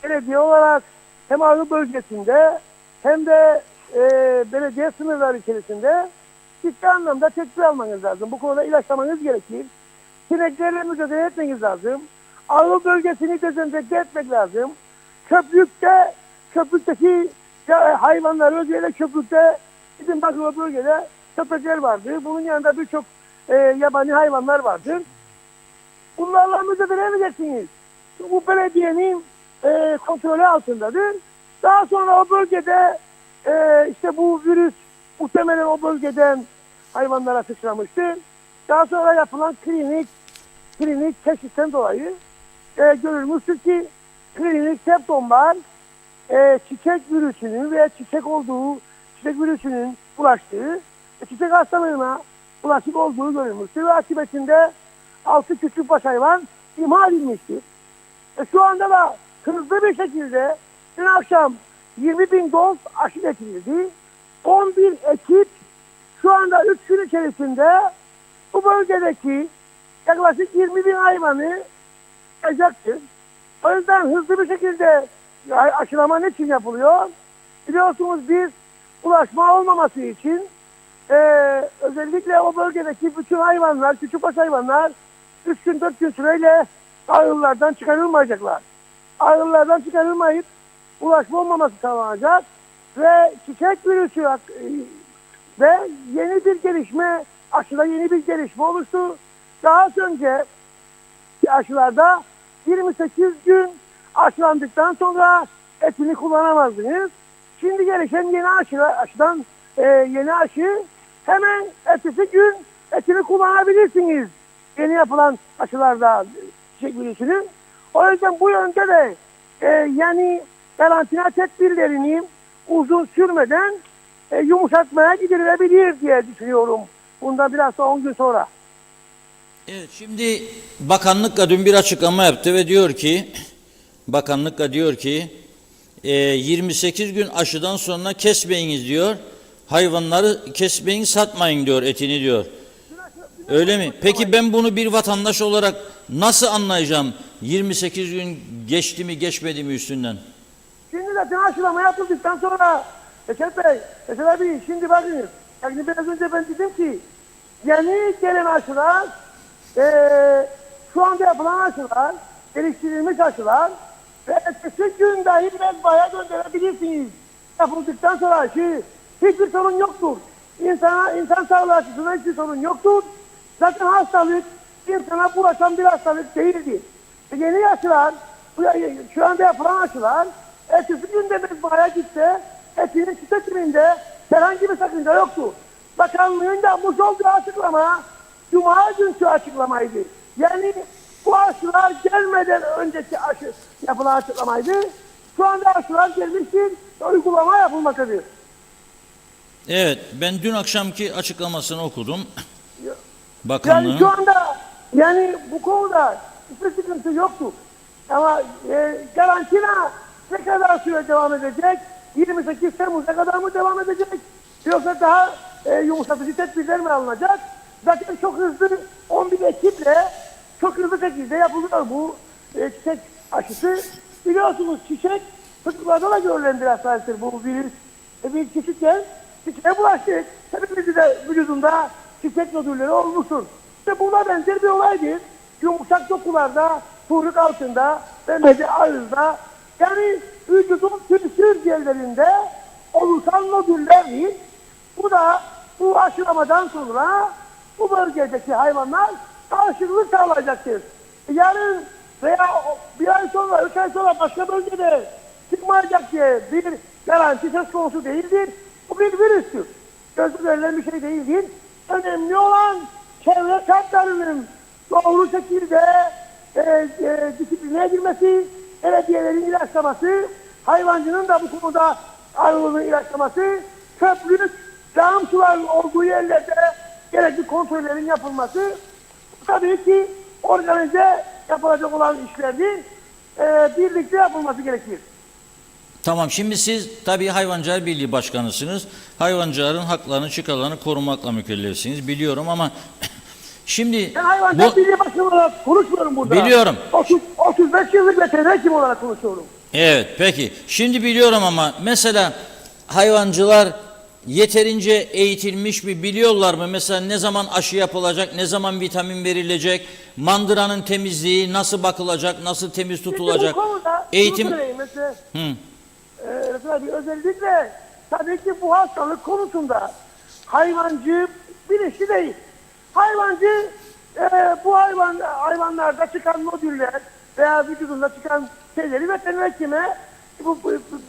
belediye olarak hem Ağrı bölgesinde hem de belediye sınırları içerisinde ciddi anlamda tedbir almanız lazım. Bu konuda ilaçlamanız gerekir. Sineklerle mücadele etmeniz lazım. Ağrı bölgesini dezenfekte etmek lazım. Köprükteki hayvanlar özellikle köprükte bizim bakın o bölgede köpekler vardır. Bunun yanında birçok yabani hayvanlar vardır. Bunlarla mücadele edeceksiniz. Bu belediyenin kontrolü altındadır. Daha sonra o bölgede işte bu virüs muhtemelen o bölgeden hayvanlara sıçramıştır. Daha sonra yapılan klinik teşhisten dolayı görülmüştür ki klinik septomlar çiçek virüsünün veya çiçek virüsünün bulaştığı, çiçek hastalığına bulaşık olduğu görülmüştür ve akıbetinde 6 küçükbaş hayvan imha edilmiştir. Şu anda da hızlı bir şekilde dün akşam 20.000 doz aşı getirildi. 11 ekip şu anda 3 gün içerisinde bu bölgedeki yaklaşık 20.000 hayvanı yapacaktır. O yüzden hızlı bir şekilde aşılama ne için yapılıyor? Biliyorsunuz biz ulaşma olmaması için özellikle o bölgedeki bütün hayvanlar, küçükbaş hayvanlar 3 gün 4 gün süreyle ağırlardan çıkarılmayacaklar. Ağırlardan çıkarılmayıp ulaşma olmaması sağlanacak ve çiçek virüsü ve yeni bir gelişme, aşıda yeni bir gelişme oluştu. Daha önce aşılarda 28 gün aşılandıktan sonra etini kullanamazdınız. Şimdi gelişen yeni aşıdan yeni aşı hemen ertesi gün etini kullanabilirsiniz. Yeni yapılan aşılarda çiçek virüsünün. O yüzden bu yönde de yani karantina tedbirlerini uzun sürmeden yumuşatmaya gidilebilir diye düşünüyorum. Bundan biraz da 10 gün sonra. Evet, şimdi bakanlık dün bir açıklama yaptı ve diyor ki 28 gün aşıdan sonra kesmeyiniz diyor. Hayvanları kesmeyin, satmayın diyor, etini diyor. Öyle mi? Peki ben bunu bir vatandaş olarak nasıl anlayacağım? 28 gün geçti mi geçmedi mi üstünden? Şimdi zaten aşılama yapıldıktan sonra Eşet Bey, mesela şimdi bakınız. Yani biraz önce ben dedim ki yeni gelen aşılar şu anda yapılan aşılar, geliştirilmiş aşılar ve ertesi gün dahi mezbaya gönderebilirsiniz. Yapıldıktan sonra aşı hiçbir sorun yoktur. İnsan sağlığı açısından hiçbir sorun yoktur. Zaten hastalık insana bulaşan bir hastalık değildir. Yeni aşılar, şu anda yapılan aşılar ertesi günde mezbaya gitse etinin tüketiminde herhangi bir sakınca yoktur. Bakanlığın yapmış olduğu açıklama Cuma günkü açıklamaydı. Yani bu aşılar gelmeden önceki yapılan açıklamaydı. Şu anda aşılar gelmiştir, uygulama yapılmaktadır. Evet, ben dün akşamki açıklamasını okudum. Bakanlığın. Yani şu anda bu konuda hiçbir sıkıntı yoktu. Ama karantina ne kadar süre devam edecek? 28 Temmuz'a kadar mı devam edecek? Yoksa daha yumuşatıcı tedbirler mi alınacak? Zaten çok hızlı 11 ekiple çok hızlı şekilde yapılıyor bu çiçek aşısı. Biliyorsunuz çiçek çocuklarda da görülen bir hastalıktır bu virüs. Biz küçükken çiçeğe bulaştık. Hepimizin de vücudunda çiçek nodülleri olmuştur. İşte buna benzer bir olaydır. Yumuşak dokularda, kuyruk altında ve ağızda yani vücudun tümsür yerlerinde oluşan nodüllerdir. Bu aşılamadan sonra bu bölgedeki hayvanlar karşılık sağlayacaktır. Yarın veya bir ay sonra, 3 ay sonra başka bölgede çıkmayacak diye bir garanti söz konusu değildir. Bu bir virüstür. gözü verilen bir şey değildir. Önemli olan çevre şartlarının doğru şekilde disipline edilmesi, belediyelerin ilaçlaması, hayvancının da bu konuda arılığını ilaçlaması, çöplük, lağım suların olduğu yerlerde gerekli kontrollerin yapılması, tabii ki organize yapılacak olan işlerin birlikte yapılması gerekir. Tamam, şimdi siz tabii Hayvancılar Birliği Başkanısınız. Hayvancıların haklarını, çıkarlarını korumakla mükellefsiniz. Biliyorum ama şimdi Ben Hayvancılar Birliği Başkanı olarak konuşmuyorum burada. Biliyorum. 35 yıllık veteriner hekim olarak konuşuyorum. Evet, peki. Şimdi biliyorum ama mesela hayvancılar yeterince eğitilmiş mi, biliyorlar mı? Mesela ne zaman aşı yapılacak, ne zaman vitamin verilecek, mandıranın temizliği nasıl bakılacak, nasıl temiz tutulacak? Şimdi bu konuda Eğitim... şunu söyleyeyim mesela, mesela özellikle tabii ki bu hastalık konusunda hayvancı bilinçli değil. Hayvancı bu hayvanlarda çıkan nodüller veya vücudunda çıkan şeyleri veteriner hekime, bu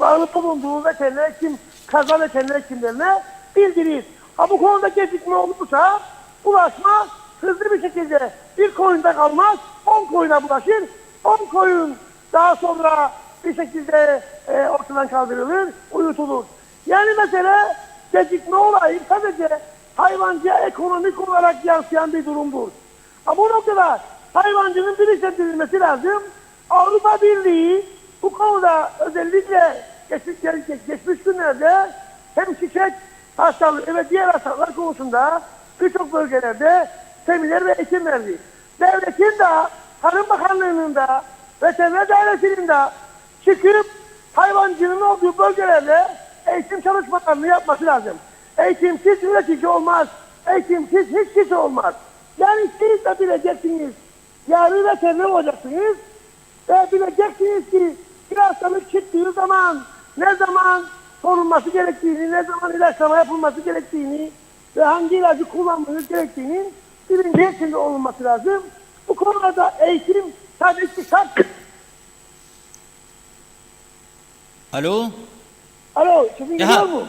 bağlı bulunduğu veteriner hekim, kaza veteriner hekimlerine bildirir. Ha bu konuda gecikme olursa bulaşma hızlı bir şekilde bir koyunda kalmaz, 10 koyuna bulaşır. 10 koyun daha sonra bir şekilde ortadan kaldırılır, uyutulur. Yani mesela gecikme olayı sadece hayvancıya ekonomik olarak yansıyan bir durumdur. Ama bu noktada hayvancının bilinçlendirilmesi lazım. Avrupa Birliği bu konuda özellikle geçmiş günlerde hem çiçek hastalığı ve diğer hastalıklar konusunda birçok bölgelerde seminer ve eğitim verdi. Devletin de, Tarım Bakanlığı'nın da, veteriner dairesinin de çıkıp hayvancının olduğu bölgelerde eğitim çalışmalarını yapması lazım. Eğitimsiz üretici olmaz. Eğitimsiz hiç kimse olmaz. Yani siz de bileceksiniz. Yarın veteriner olacaksınız. Ve bileceksiniz ki bir hastalık çıktığı zaman ne zaman korunması gerektiğini, ne zaman ilaçlama yapılması gerektiğini ve hangi ilacı kullanmanız gerektiğini bilinci içinde olunması lazım. Bu konuda eğitim tabii ki şart. Alo? Alo, sesin geliyor mu?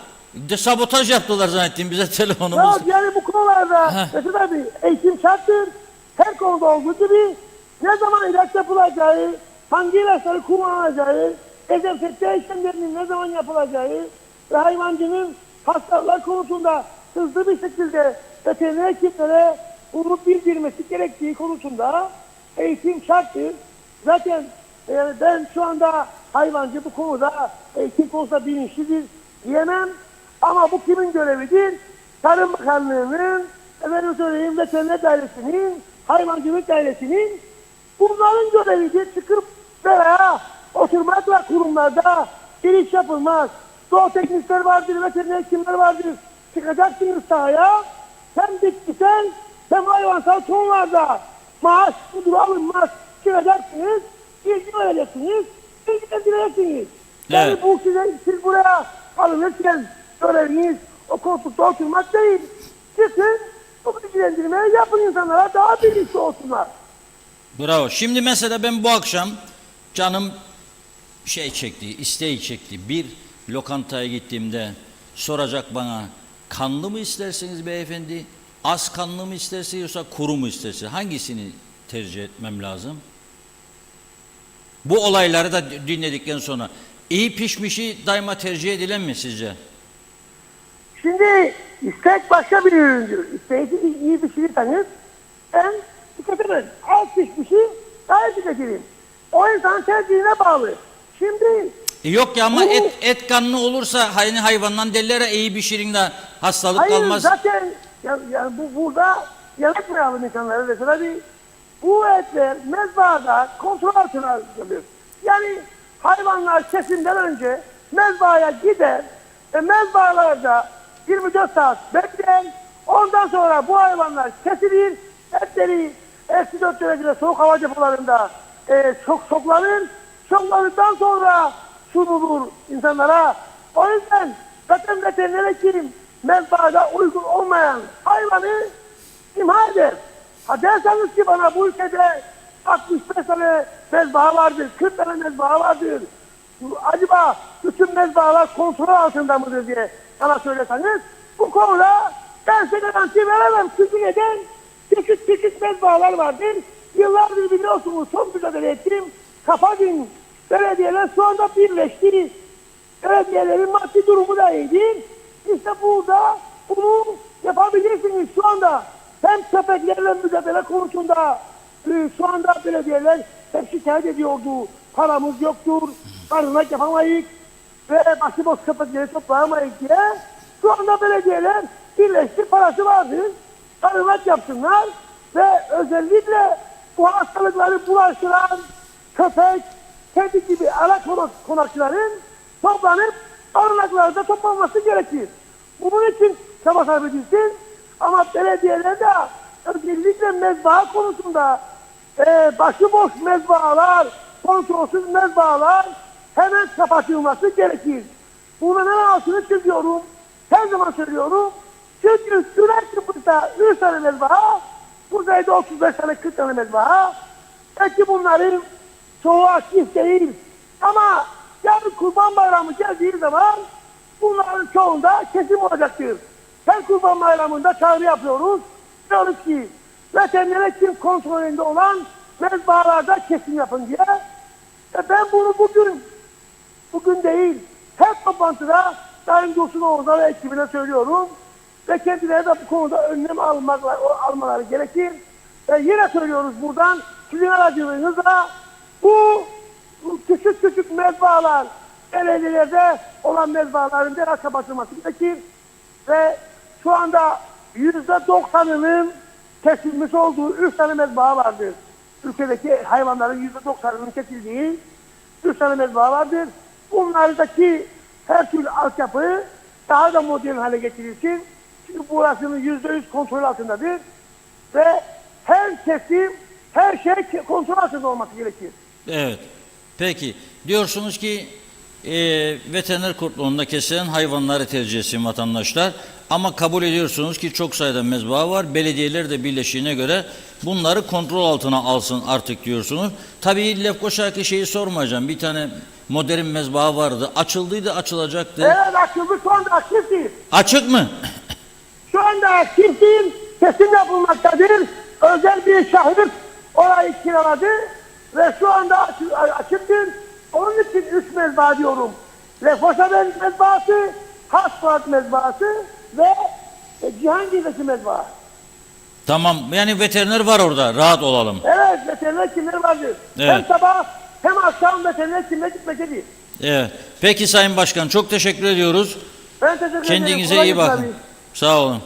Sabotaj yaptılar zannettim bize telefonumuz. Ya, yani bu konularda mesela bir eğitim şarttır. Her konuda olduğu gibi ne zaman ilaç yapılacağı, hangi ilaçları kullanılacağı, dezenfekte işlemlerinin ne zaman yapılacağı ve hayvancının hastalıklar konusunda hızlı bir şekilde veteriner hekimlere bunu bildirmesi gerektiği konusunda eğitim şarttır. Zaten ben şu anda hayvancı bu konuda eğitim konusunda bilinçlidir diyemem. Ama bu kimin görevidir? Tarım Bakanlığı'nın, veteriner dairesinin, hayvancılık dairesinin, bunların görevidir. Çıkıp veya oturmakla kurumlarda bir iş yapılmaz. Zooteknikler vardır, veteriner hekimler vardır. Çıkacaksınız sahaya, hem bitkisel hem hayvansal konularda maaş budur alınmaz. Çıkacaksınız, bilgi vereceksiniz, bilgilendireceksiniz. Yani Evet. bu siz buraya alınırken göreviniz o koltukta oturmak değil. Çıkın, bu bilgilendirmeyi yapın, insanlara daha bilinçli olsunlar. Bravo. Şimdi mesela ben bu akşam canım isteği çekti. Bir lokantaya gittiğimde soracak bana, kanlı mı istersiniz beyefendi, az kanlı mı istersiniz yoksa kuru mu istersiniz? Hangisini tercih etmem lazım? Bu olayları da dinledikten sonra iyi pişmişi daima tercih edilen mi sizce? Şimdi istek başka bir üründür. İsteği iyi pişirirseniz ben dikkat edin. Az pişmişi daha iyi tüketirim. O insanın tercihine bağlı. Şimdi Yok ya ama et kanlı olursa hayvandan derler ya, iyi pişirin de hastalık hayır, kalmaz. zaten yani burada yanıtmayalım insanları. Mesela bu etler mezbahada kontrol altına alınır. Yani hayvanlar kesimden önce mezbahaya gider ve mezbahalarda 24 saat bekler. Ondan sonra bu hayvanlar kesilir. Etleri eksi 4 derecede soğuk hava depolarında şoklanır. Şoklandıktan sonra sunulur insanlara. O yüzden zaten veteriner hekim mezbahada uygun olmayan hayvanı imha eder. Ha derseniz ki bana bu ülkede 65 tane mezbaha vardır, 40 tane mezbaha vardır. Acaba bütün mezbahalar kontrol altında mıdır diye bana söyleseniz bu konuda ben size garanti veremem. Çünkü neden? Küçük mezbahalar vardır. Yıllardır biliyorsunuz çok mücadele ettim. Kapadin belediyeler şu anda birleşti. Belediyelerin maddi durumu da iyidir. İşte burada bunu yapabilirsiniz şu anda. Hem köpeklerle mücadele konusunda şu anda belediyeler hep şikayet ediyordu. Paramız yoktur, barınak yapamayız ve başıboş köpekleri toplayamayız diye. Şu anda belediyeler birleşti, parası vardır. Barınak yapsınlar ve özellikle bu hastalıkları bulaştıran köpek, kedi gibi ara konakçıların toplanıp barınaklarda toplanması gerekir. Bunun için çaba sarf edilsin. Ama belediyeler de özellikle mezbaha konusunda başıboş mezbahalar, kontrolsüz mezbahalar hemen kapatılması gerekir. Bunun en altını çiziyorum. Her zaman söylüyorum. Çünkü Güney Kıbrıs'ta 3 tane mezbaha, kuzeyde 35 tane 40 tane mezbaha. Belki bunların çoğu aktif değil. Ama yarın Kurban Bayramı geldiği zaman bunların çoğunda kesim olacaktır. Her Kurban Bayramı'nda çağrı yapıyoruz. Diyoruz ki veteriner hekim kontrolünde olan mezbahalarda kesim yapın diye. Ben bunu bugün değil, her toplantıda Sayın Dursun Oğuz'a ve ekibine söylüyorum. Ve kendileri de bu konuda önlem almaları gerekir. Ve yine söylüyoruz buradan, sizin aracılığınızla bu küçük mezbahalar, belediyelerde olan mezbahaların derhal kapatılması gerekir. Ve şu anda %90'ının kesilmiş olduğu 3 tane mezbaha vardır. Ülkedeki hayvanların %90'ının kesildiği 3 tane mezbaha vardır. Bunlardaki her türlü altyapı daha da modern hale getirilsin. Çünkü burasının %100 kontrol altındadır. Ve her kesim, her şey kontrol altında olması gerekir. Evet. Peki. Diyorsunuz ki veteriner kurtluğunda kesilen hayvanları tercih etsin vatandaşlar. Ama kabul ediyorsunuz ki çok sayıda mezbaha var. Belediyeler de birleşiğine göre bunları kontrol altına alsın artık diyorsunuz. Tabii Lefkoşa'daki şeyi sormayacağım. Bir tane modern mezbaha vardı. Açıldıydı, açılacaktı. Evet, açıldı. Şu anda aktif değil. Açık mı? Şu anda aktif değil. Kesim yapılmaktadır. Özel bir şahıs orayı kiraladı ve şu anda açıktır. Onun için 3 mezbaha diyorum. Lefkoşa mezbahası, Hasparat mezbahası ve Cihangir'deki mezbaha. Tamam. Yani veteriner var orada. Rahat olalım. Evet, veteriner hekimleri vardır. Evet. Hem sabah hem akşam veteriner hekimine gitmektedir. Evet. Peki Sayın Başkan, çok teşekkür ediyoruz. Ben teşekkür ederim. Kendinize Kolay iyi gelsin bakın. abi. Sağ olun.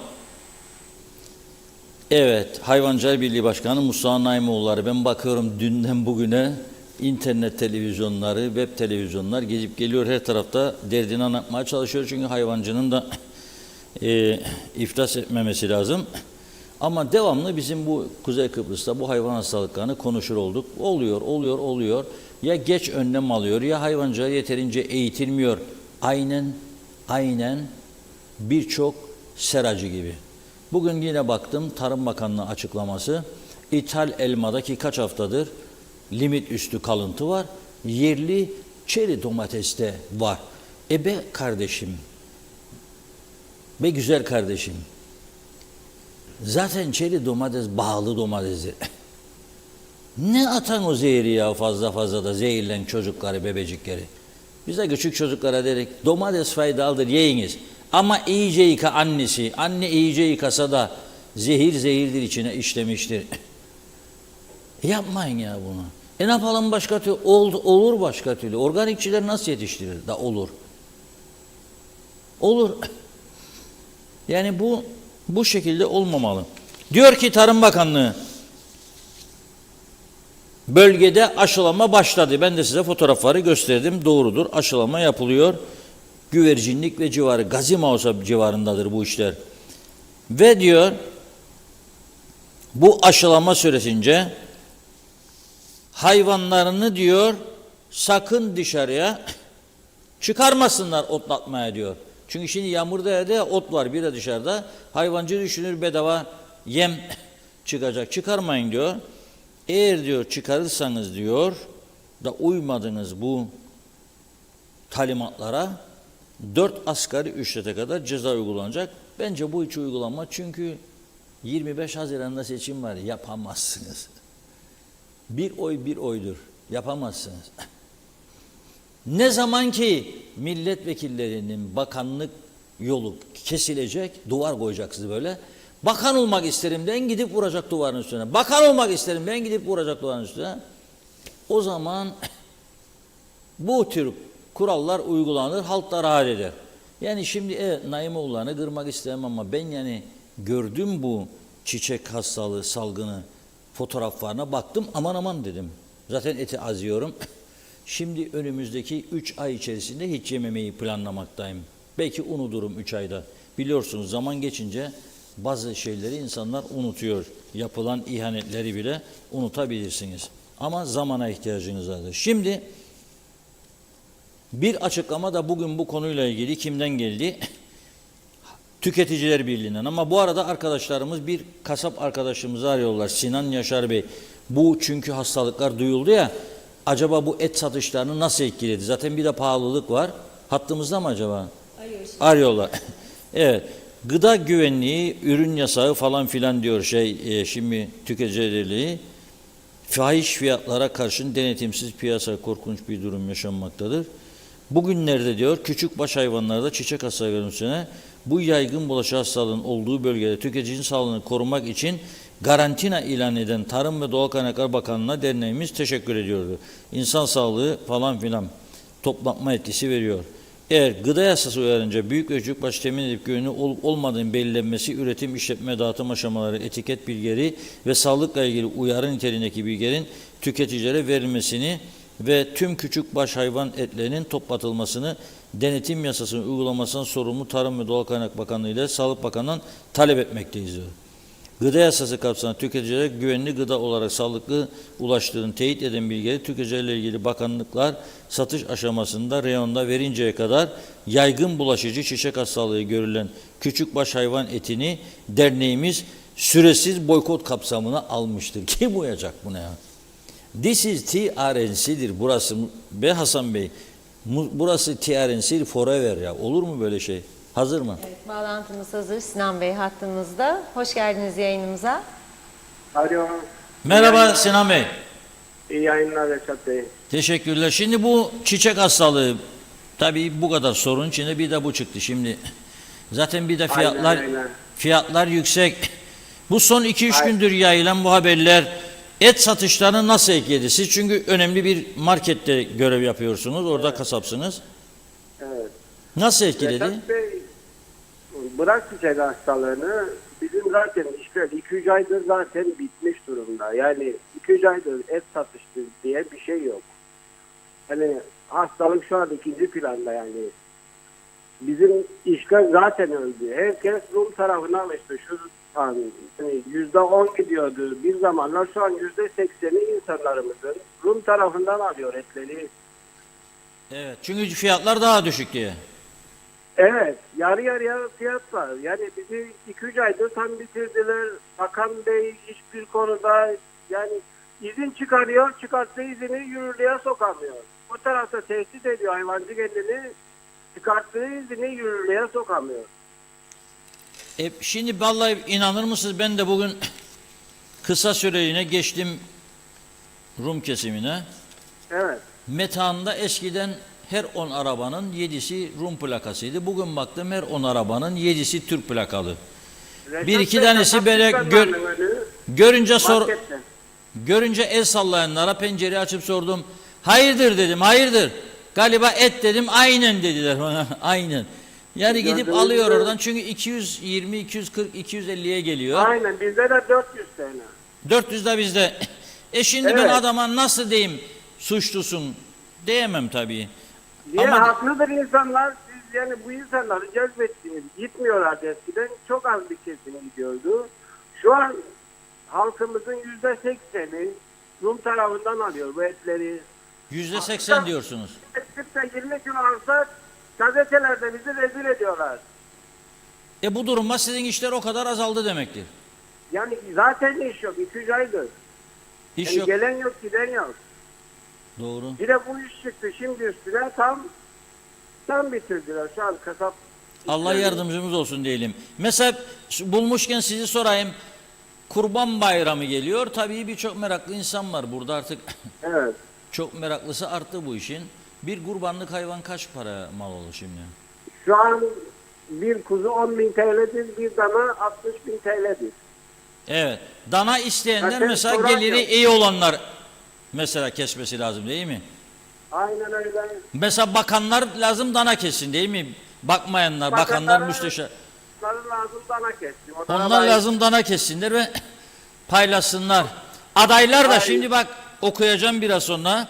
Evet, Hayvancılık Birliği Başkanı Mustafa Naimoğulları. Ben bakıyorum dünden bugüne internet televizyonları, web televizyonlar gezip geliyor, her tarafta derdini anlatmaya çalışıyor. Çünkü hayvancının da iflas etmemesi lazım. Ama devamlı bizim bu Kuzey Kıbrıs'ta bu hayvan hastalıklarını konuşur olduk. Oluyor. Ya geç önlem alıyor ya hayvancılığı yeterince eğitilmiyor. Aynen birçok seracı gibi. Bugün yine baktım Tarım Bakanlığı açıklaması. İthal elmadaki kaç haftadır limit üstü kalıntı var. Yerli çeri domateste var. Be kardeşim, be güzel kardeşim. Zaten çeri domates bağlı domatesdir. Ne atan o zehri ya fazla da zehirlen çocukları, bebecikleri. Bize küçük çocuklara dedik domates faydalıdır yiyiniz. Ama iyice yıka annesi. Anne iyice yıkasa da zehirdir içine işlemiştir. Yapmayın ya bunu. Ne yapalım başka türlü? Olur başka türlü. Organikçiler nasıl yetiştirir? Da olur. Olur. Yani bu şekilde olmamalı. Diyor ki Tarım Bakanlığı bölgede aşılama başladı. Ben de size fotoğrafları gösterdim. Doğrudur. Aşılama yapılıyor. Güvercinlik ve civarı, Gazimausa civarındadır bu işler. Ve diyor bu aşılama süresince hayvanlarını diyor sakın dışarıya çıkarmasınlar otlatmaya diyor. Çünkü şimdi yağmurda yerde ot var bir de dışarıda. Hayvancı düşünür bedava yem çıkacak. Çıkarmayın diyor. Eğer diyor çıkarırsanız diyor da uymadınız bu talimatlara 4 asgari ücrete kadar ceza uygulanacak. Bence bu hiç uygulanma, çünkü 25 Haziran'da seçim var, yapamazsınız. Bir oy bir oydur, yapamazsınız. Ne zaman ki milletvekillerinin bakanlık yolu kesilecek, duvar koyacaksınız böyle. Bakan olmak isterim den gidip vuracak duvarın üstüne. Bakan olmak isterim den gidip vuracak duvarın üstüne. O zaman bu tür kurallar uygulanır, halk da rahat eder. Yani şimdi Naimoğulları'nı kırmak istemem ama ben yani gördüm bu çiçek hastalığı salgını fotoğraflarına, baktım, aman aman dedim. Zaten eti az yiyorum. Şimdi önümüzdeki 3 ay içerisinde hiç yememeyi planlamaktayım. Belki unuturum 3 ayda. Biliyorsunuz zaman geçince bazı şeyleri insanlar unutuyor. Yapılan ihanetleri bile unutabilirsiniz. Ama zamana ihtiyacınız vardır. Şimdi bir açıklama da bugün bu konuyla ilgili kimden geldi? Tüketiciler Birliği'nden. Ama bu arada arkadaşlarımız, bir kasap arkadaşımızı arıyorlar. Sinan Yaşar Bey. Bu çünkü hastalıklar duyuldu ya. Acaba bu et satışlarını nasıl etkiledi? Zaten bir de pahalılık var. Hattımızda mı acaba? Arıyorlar. Evet. Gıda güvenliği, ürün yasağı falan filan diyor şimdi Tüketiciler Birliği. Fahiş fiyatlara karşın denetimsiz piyasa, korkunç bir durum yaşanmaktadır. Bugünlerde diyor küçük baş hayvanlarda çiçek hastalıklarının üstüne bu yaygın bulaşıcı hastalığın olduğu bölgede tüketicinin sağlığını korumak için karantina ilan eden Tarım ve Doğal Kaynaklar Bakanlığı'na derneğimiz teşekkür ediyordu. İnsan sağlığı falan filan toplanma etkisi veriyor. Eğer gıda yasası uyarınca büyük ve küçük baş temin edip güvenli olup olmadığının belirlenmesi, üretim, işletme, dağıtım aşamaları, etiket bilgileri ve sağlıkla ilgili uyarı niteliğindeki bilgilerin tüketicilere verilmesini ve tüm küçük baş hayvan etlerinin toplatılmasını denetim yasasının uygulamasından sorumlu Tarım ve Doğal Kaynak Bakanlığı ile Sağlık Bakanlığı'ndan talep etmekteyiz diyor. Gıda yasası kapsamında tüketicilere güvenli gıda olarak sağlıklı ulaştığını teyit eden bilgileri tüketicilerle ilgili bakanlıklar satış aşamasında reyonda verinceye kadar yaygın bulaşıcı çiçek hastalığı görülen küçük baş hayvan etini derneğimiz süresiz boykot kapsamına almıştır. Kim uyacak buna ya? This is TRNC'dir burası be Hasan Bey. Burası TRNC forever ya. Olur mu böyle şey? Hazır mı? Evet, bağlantımız hazır. Sinan Bey hattımızda. Hoş geldiniz yayınımıza. Alo. Merhaba Sinan Bey. İyi yayınlar Reşat Bey. Teşekkürler. Şimdi bu çiçek hastalığı, tabii bu kadar sorun içinde bir de bu çıktı. Şimdi zaten bir de fiyatlar yüksek. Bu son 2-3 gündür yayılan bu haberler et satışlarını nasıl etkiledi? Siz çünkü önemli bir markette görev yapıyorsunuz. Orada kasapsınız. Evet. Nasıl etkiledi? Reşat Bey, bırak çiçek hastalığını, bizim zaten işte 2-3 aydır zaten bitmiş durumda. Yani 2-3 aydır et satıştı diye bir şey yok. Hani hastalık şu an ikinci planda yani. Bizim işgal zaten öldü. Herkes Rum tarafına alıştı. Şu an yani %10 gidiyordu. Bir zamanlar şu an %80'i insanlarımızın Rum tarafından alıyor etleri. Evet. Çünkü fiyatlar daha düşük diye. Evet, yarı yarıya fiyat var. Yani bizi 2-3 aydır tam bitirdiler. Bakan Bey hiçbir konuda yani izin çıkarıyor, çıkarttığı izini yürürlüğe sokamıyor. O tarafta tehdit ediyor hayvancı kendini, çıkarttığı izini yürürlüğe sokamıyor. Şimdi vallahi inanır mısınız, ben de bugün kısa süreliğine geçtim Rum kesimine. Evet. Metan'da eskiden her 10 arabanın 7'si Rum plakasıydı. Bugün baktım her 10 arabanın 7'si Türk plakalı. Bir iki tanesi böyle görünce el sallayanlara pencereyi açıp sordum. Hayırdır dedim, hayırdır. Galiba et dedim, aynen dediler bana, aynen. Yani gidip alıyor oradan çünkü 220, 240, 250'ye geliyor. Aynen, bizde de 400 TL. 400 de bizde. Şimdi ben adama nasıl diyeyim suçlusun diyemem tabii. Niye Ama haklıdır insanlar, siz yani bu insanları cezbettiniz. Gitmiyorlardı eskiden, çok az bir kesim gidiyordu. Şu an halkımızın %80'i Rum tarafından alıyor bu etleri. %80 diyorsunuz. 20 kilo alsak gazetelerde bizi rezil ediyorlar. Bu durumda sizin işler o kadar azaldı demektir. Yani zaten iş yok, 2-3 aydır. İş Yani yok. gelen yok, giden yok. Doğru. Bir de bu iş çıktı şimdi üstüne tam bitirdiler. Şu an kasap Allah yardımcımız olsun diyelim. Mesela bulmuşken sizi sorayım. Kurban Bayramı geliyor. Tabii birçok meraklı insan var burada artık. Evet. Çok meraklısı arttı bu işin. Bir kurbanlık hayvan kaç para mal olur şimdi? Şu an bir kuzu 10.000 TL'dir, bir dana 60.000 TL'dir. Evet. Dana isteyenler Zaten mesela soran geliri yok. iyi olanlar mesela kesmesi lazım değil mi? Aynen öyle. Mesela bakanlar lazım dana kessin değil mi? Bakmayanlar, bakanlar Bakanlara müsteşar. lazım dana kessin. O Onlar dana lazım dana kessinler ve paylaşsınlar. Adaylar da Hayır. şimdi bak okuyacağım biraz sonra.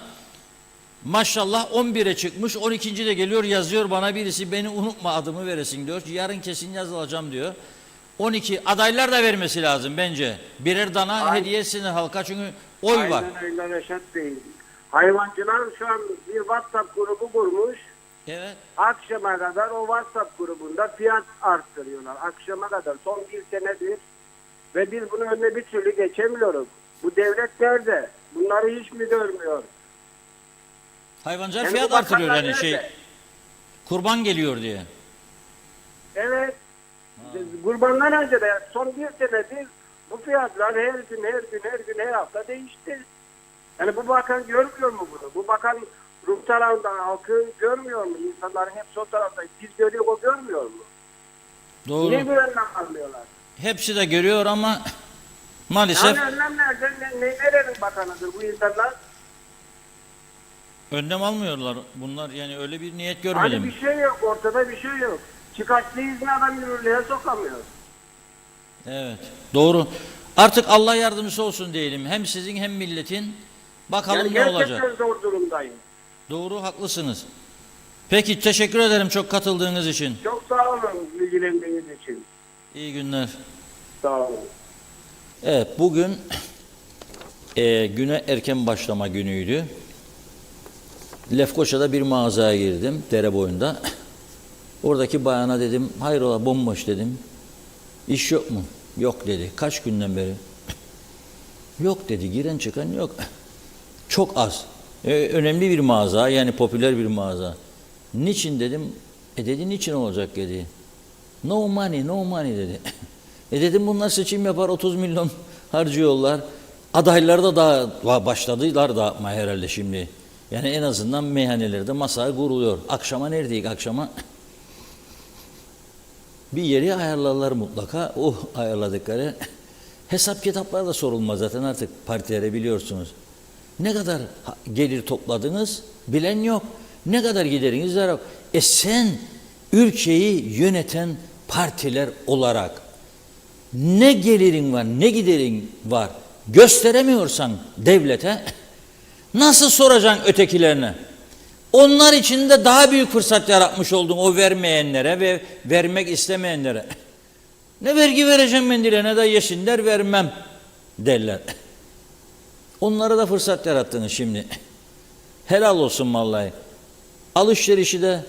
Maşallah 11'e çıkmış, 12. de geliyor yazıyor bana birisi beni unutma adımı veresin diyor. Yarın kesin yazılacağım diyor. 12 adaylar da vermesi lazım bence. Birer dana Aynen. hediye etsinler halka çünkü oy var. Aynen öyle Reşat Bey. Hayvancılar şu an bir WhatsApp grubu kurmuş. Evet. Akşama kadar o WhatsApp grubunda fiyat arttırıyorlar. Akşama kadar son bir senedir ve biz bunun önüne bir türlü geçemiyoruz. Bu devlet nerede? Bunları hiç mi görmüyor? Hayvancılar Yani fiyat bu artırıyor bakanlar yani şey nerede? kurban geliyor diye. Evet. Kurbandan önce de son bir senedir bu fiyatlar her gün her hafta değişti. Yani bu bakan görmüyor mu bunu? Bu bakan Rum tarafında halkı görmüyor mu? İnsanların hepsi o tarafta. Biz görüyor, o görmüyor mu? Doğru. Niye bir önlem almıyorlar? Hepsi de görüyor ama maalesef Yani önlem nerede? Nerenin bakanıdır bu insanlar? önlem almıyorlar bunlar yani öyle bir niyet Hani görmedim. bir şey yok, ortada bir şey yok. Çıkarttığı izni adam yürürlüğe sokamıyor. Evet. Doğru. Artık Allah yardımcısı olsun diyelim. Hem sizin hem milletin. Bakalım Yani ne gerçekten olacak. zor durumdayım. Doğru haklısınız. Peki teşekkür ederim çok katıldığınız için. Çok sağ olun bilgilendiğiniz için. İyi günler. Sağ olun. Evet bugün güne erken başlama günüydü. Lefkoşa'da bir mağazaya girdim dere boyunda. Oradaki bayana dedim hayrola bomboş dedim. İş yok mu? Yok dedi. Kaç günden beri? Yok dedi. Giren çıkan yok. Çok az. Önemli bir mağaza yani popüler bir mağaza. Niçin dedim? Dedi niçin olacak dedi. No money, no money dedi. Dedim bunlar seçim yapar 30 milyon harcıyorlar. Adaylar da daha başladılar dağıtmaya herhalde şimdi. Yani en azından meyhanelerde masaya kuruluyor. Akşama neredeyik akşama? Bir yeri ayarlarlar mutlaka. Oh ayarladıkları. Hesap kitaplar da sorulmaz zaten artık partilere biliyorsunuz. Ne kadar gelir topladınız bilen yok. Ne kadar gideriniz var yok. Sen ülkeyi yöneten partiler olarak ne gelirin var ne giderin var gösteremiyorsan devlete nasıl soracaksın ötekilerine? Onlar için de daha büyük fırsat yaratmış oldun o vermeyenlere ve vermek istemeyenlere. Ne vergi vereceğim ben dile ne de yesinler vermem derler. Onlara da fırsat yarattınız şimdi. Helal olsun vallahi. Alışverişi de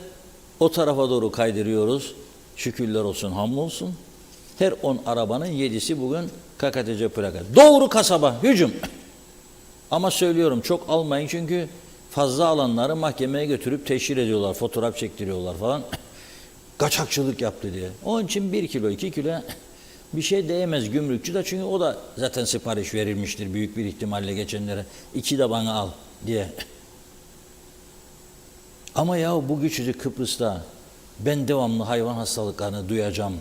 o tarafa doğru kaydırıyoruz. Şükürler olsun, hamdolsun. Her 10 arabanın 7'si bugün KKTC plaka. Doğru kasaba, hücum. Ama söylüyorum çok almayın çünkü fazla alanları mahkemeye götürüp teşhir ediyorlar, fotoğraf çektiriyorlar falan. Kaçakçılık yaptı diye. Onun için 1 kilo, 2 kilo bir şey değmez gümrükçü de çünkü o da zaten sipariş verilmiştir büyük bir ihtimalle geçenlere. 2 de bana al diye. Ama ya bu küçücük Kıbrıs'ta ben devamlı hayvan hastalıklarını duyacağım.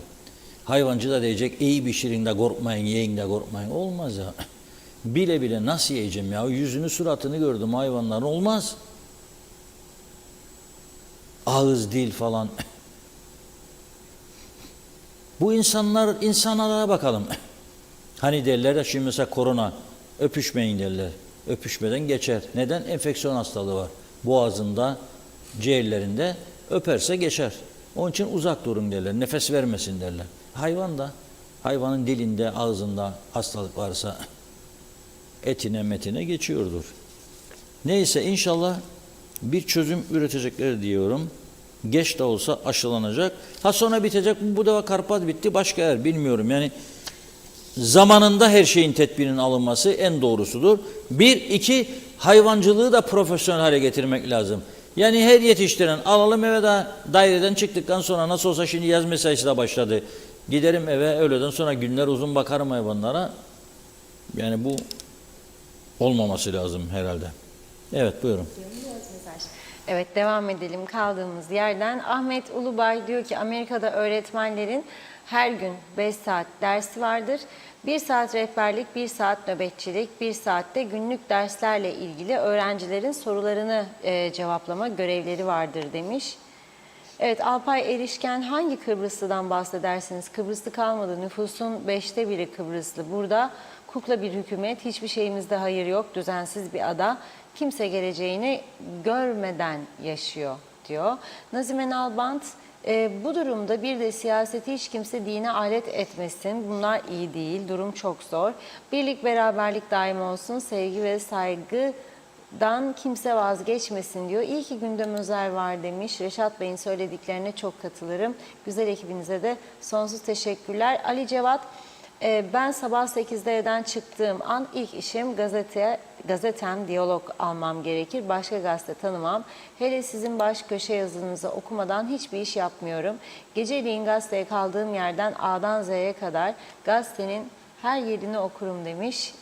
Hayvancı da diyecek iyi pişirin de korkmayın, yiyin de korkmayın. Olmaz ya. Bile bile nasıl yiyeceğim ya? Yüzünü suratını gördüm hayvanların olmaz. Ağız, dil falan. Bu insanlara bakalım. Hani derler ya şimdi mesela korona öpüşmeyin derler. Öpüşmeden geçer. Neden? Enfeksiyon hastalığı var. Boğazında, ciğerlerinde öperse geçer. Onun için uzak durun derler. Nefes vermesin derler. Hayvan da hayvanın dilinde, ağzında hastalık varsa etine metine geçiyordur. Neyse inşallah bir çözüm üretecekler diyorum. Geç de olsa aşılanacak. Ha sonra bitecek. Bu defa Karpat bitti. Başka yer bilmiyorum. Yani zamanında her şeyin tedbirinin alınması en doğrusudur. 1, 2 hayvancılığı da profesyonel hale getirmek lazım. Yani her yetiştiren alalım eve de daireden çıktıktan sonra nasıl olsa şimdi yaz mesaisi de başladı. Giderim eve öğleden sonra günler uzun bakarım hayvanlara. Yani bu olmaması lazım herhalde. Evet buyurun. Evet, devam edelim kaldığımız yerden. Ahmet Ulubay diyor ki Amerika'da öğretmenlerin her gün 5 saat dersi vardır. 1 saat rehberlik, 1 saat nöbetçilik, 1 saatte günlük derslerle ilgili öğrencilerin sorularını cevaplama görevleri vardır demiş. Evet, Alpay Erişken, hangi Kıbrıslı'dan bahsedersiniz? Kıbrıslı kalmadı. Nüfusun 1/5'i Kıbrıslı. Burada kukla bir hükümet, hiçbir şeyimizde hayır yok, düzensiz bir ada. Kimse geleceğini görmeden yaşıyor diyor. Nazime Nalbant, bu durumda bir de siyaseti hiç kimse dine alet etmesin. Bunlar iyi değil, durum çok zor. Birlik, beraberlik daim olsun, sevgi ve saygıdan kimse vazgeçmesin diyor. İyi ki gündem özel var demiş. Reşat Bey'in söylediklerine çok katılırım. Güzel ekibinize de sonsuz teşekkürler. Ali Cevat, ben sabah 8'de evden çıktığım an ilk işim gazetem Diyalog almam gerekir. Başka gazete tanımam. Hele sizin baş köşe yazınızı okumadan hiçbir iş yapmıyorum. Geceliğin gazeteye kaldığım yerden A'dan Z'ye kadar gazetenin her yerini okurum demiş.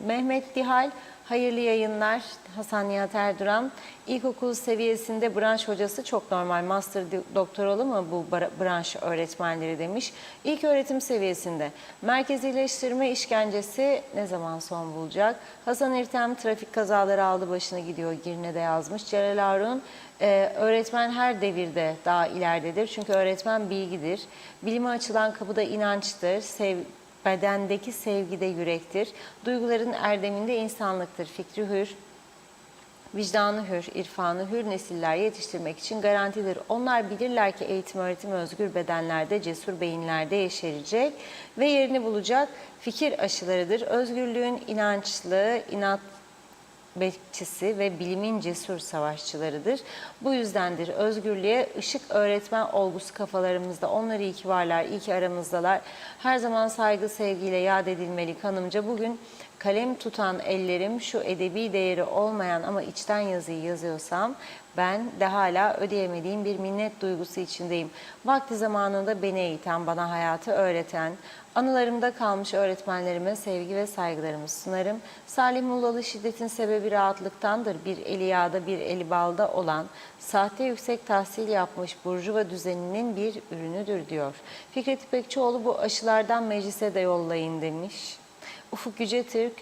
Mehmet Dihal, hayırlı yayınlar. Hasan Nihat Erduran, ilkokul seviyesinde branş hocası çok normal. Master doktoralı mı bu branş öğretmenleri demiş. İlk öğretim seviyesinde merkezileştirme işkencesi ne zaman son bulacak? Hasan İrtem, trafik kazaları aldı başını gidiyor Girne'de yazmış. Celal Harun, öğretmen her devirde daha ileridedir. Çünkü öğretmen bilgidir. Bilime açılan kapıda inançtır. Bedendeki sevgi de yürektir. Duyguların erdeminde insanlıktır. Fikri hür, vicdanı hür, irfanı hür nesiller yetiştirmek için garantidir. Onlar bilirler ki eğitim öğretim özgür bedenlerde, cesur beyinlerde yeşerecek ve yerini bulacak fikir aşılarıdır. Özgürlüğün inançlı, inat bekçisi ve bilimin cesur savaşçılarıdır. Bu yüzdendir özgürlüğe ışık öğretmen olgusu kafalarımızda. Onlar iyi ki varlar, iyi ki aramızdalar. Her zaman saygı, sevgiyle yad edilmeli kanımca. Bugün kalem tutan ellerim şu edebi değeri olmayan ama içten yazıyı yazıyorsam ben de hala ödeyemediğim bir minnet duygusu içindeyim. Vakti zamanında beni eğiten, bana hayatı öğreten, anılarımda kalmış öğretmenlerime sevgi ve saygılarımı sunarım. Salih Mullalı, şiddetin sebebi rahatlıktandır. Bir eli yağda bir eli balda olan, sahte yüksek tahsil yapmış burjuva düzeninin bir ürünüdür diyor. Fikret İpekçioğlu, bu aşılardan meclise de yollayın demiş. Ufuk Yüce Türk,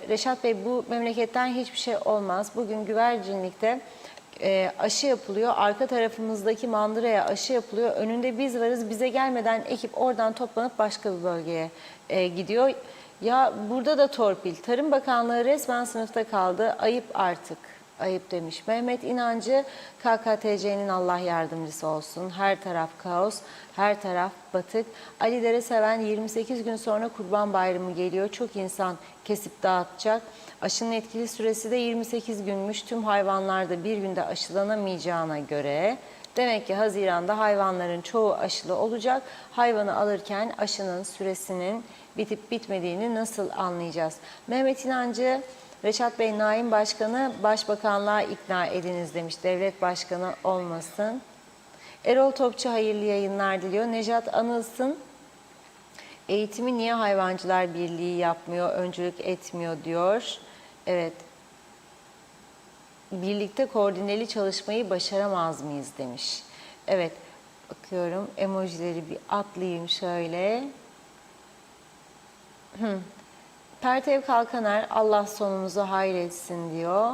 Reşat Bey, bu memleketten hiçbir şey olmaz. Bugün güvercinlikte aşı yapılıyor. Arka tarafımızdaki mandıraya aşı yapılıyor. Önünde biz varız. Bize gelmeden ekip oradan toplanıp başka bir bölgeye gidiyor. Ya burada da torpil. Tarım Bakanlığı resmen sınıfta kaldı. Ayıp artık. Ayıp demiş. Mehmet İnancı, KKTC'nin Allah yardımcısı olsun. Her taraf kaos, her taraf batık. Ali Dereseven, 28 gün sonra Kurban Bayramı geliyor. Çok insan kesip dağıtacak. Aşının etkili süresi de 28 günmüş. Tüm hayvanlarda bir günde aşılanamayacağına göre demek ki Haziran'da hayvanların çoğu aşılı olacak. Hayvanı alırken aşının süresinin bitip bitmediğini nasıl anlayacağız? Mehmet İnancı, Reşat Bey, Naim Başkanı başbakanlığa ikna ediniz demiş. Devlet başkanı olmasın. Erol Topçu, hayırlı yayınlar diliyor. Nejat Anılsın, eğitimi niye Hayvancılar Birliği yapmıyor, öncülük etmiyor diyor. Evet. Birlikte koordineli çalışmayı başaramaz mıyız demiş. Evet. Bakıyorum emojileri bir atlayayım şöyle. Pertev Kalkaner, Allah sonumuzu hayretsin diyor.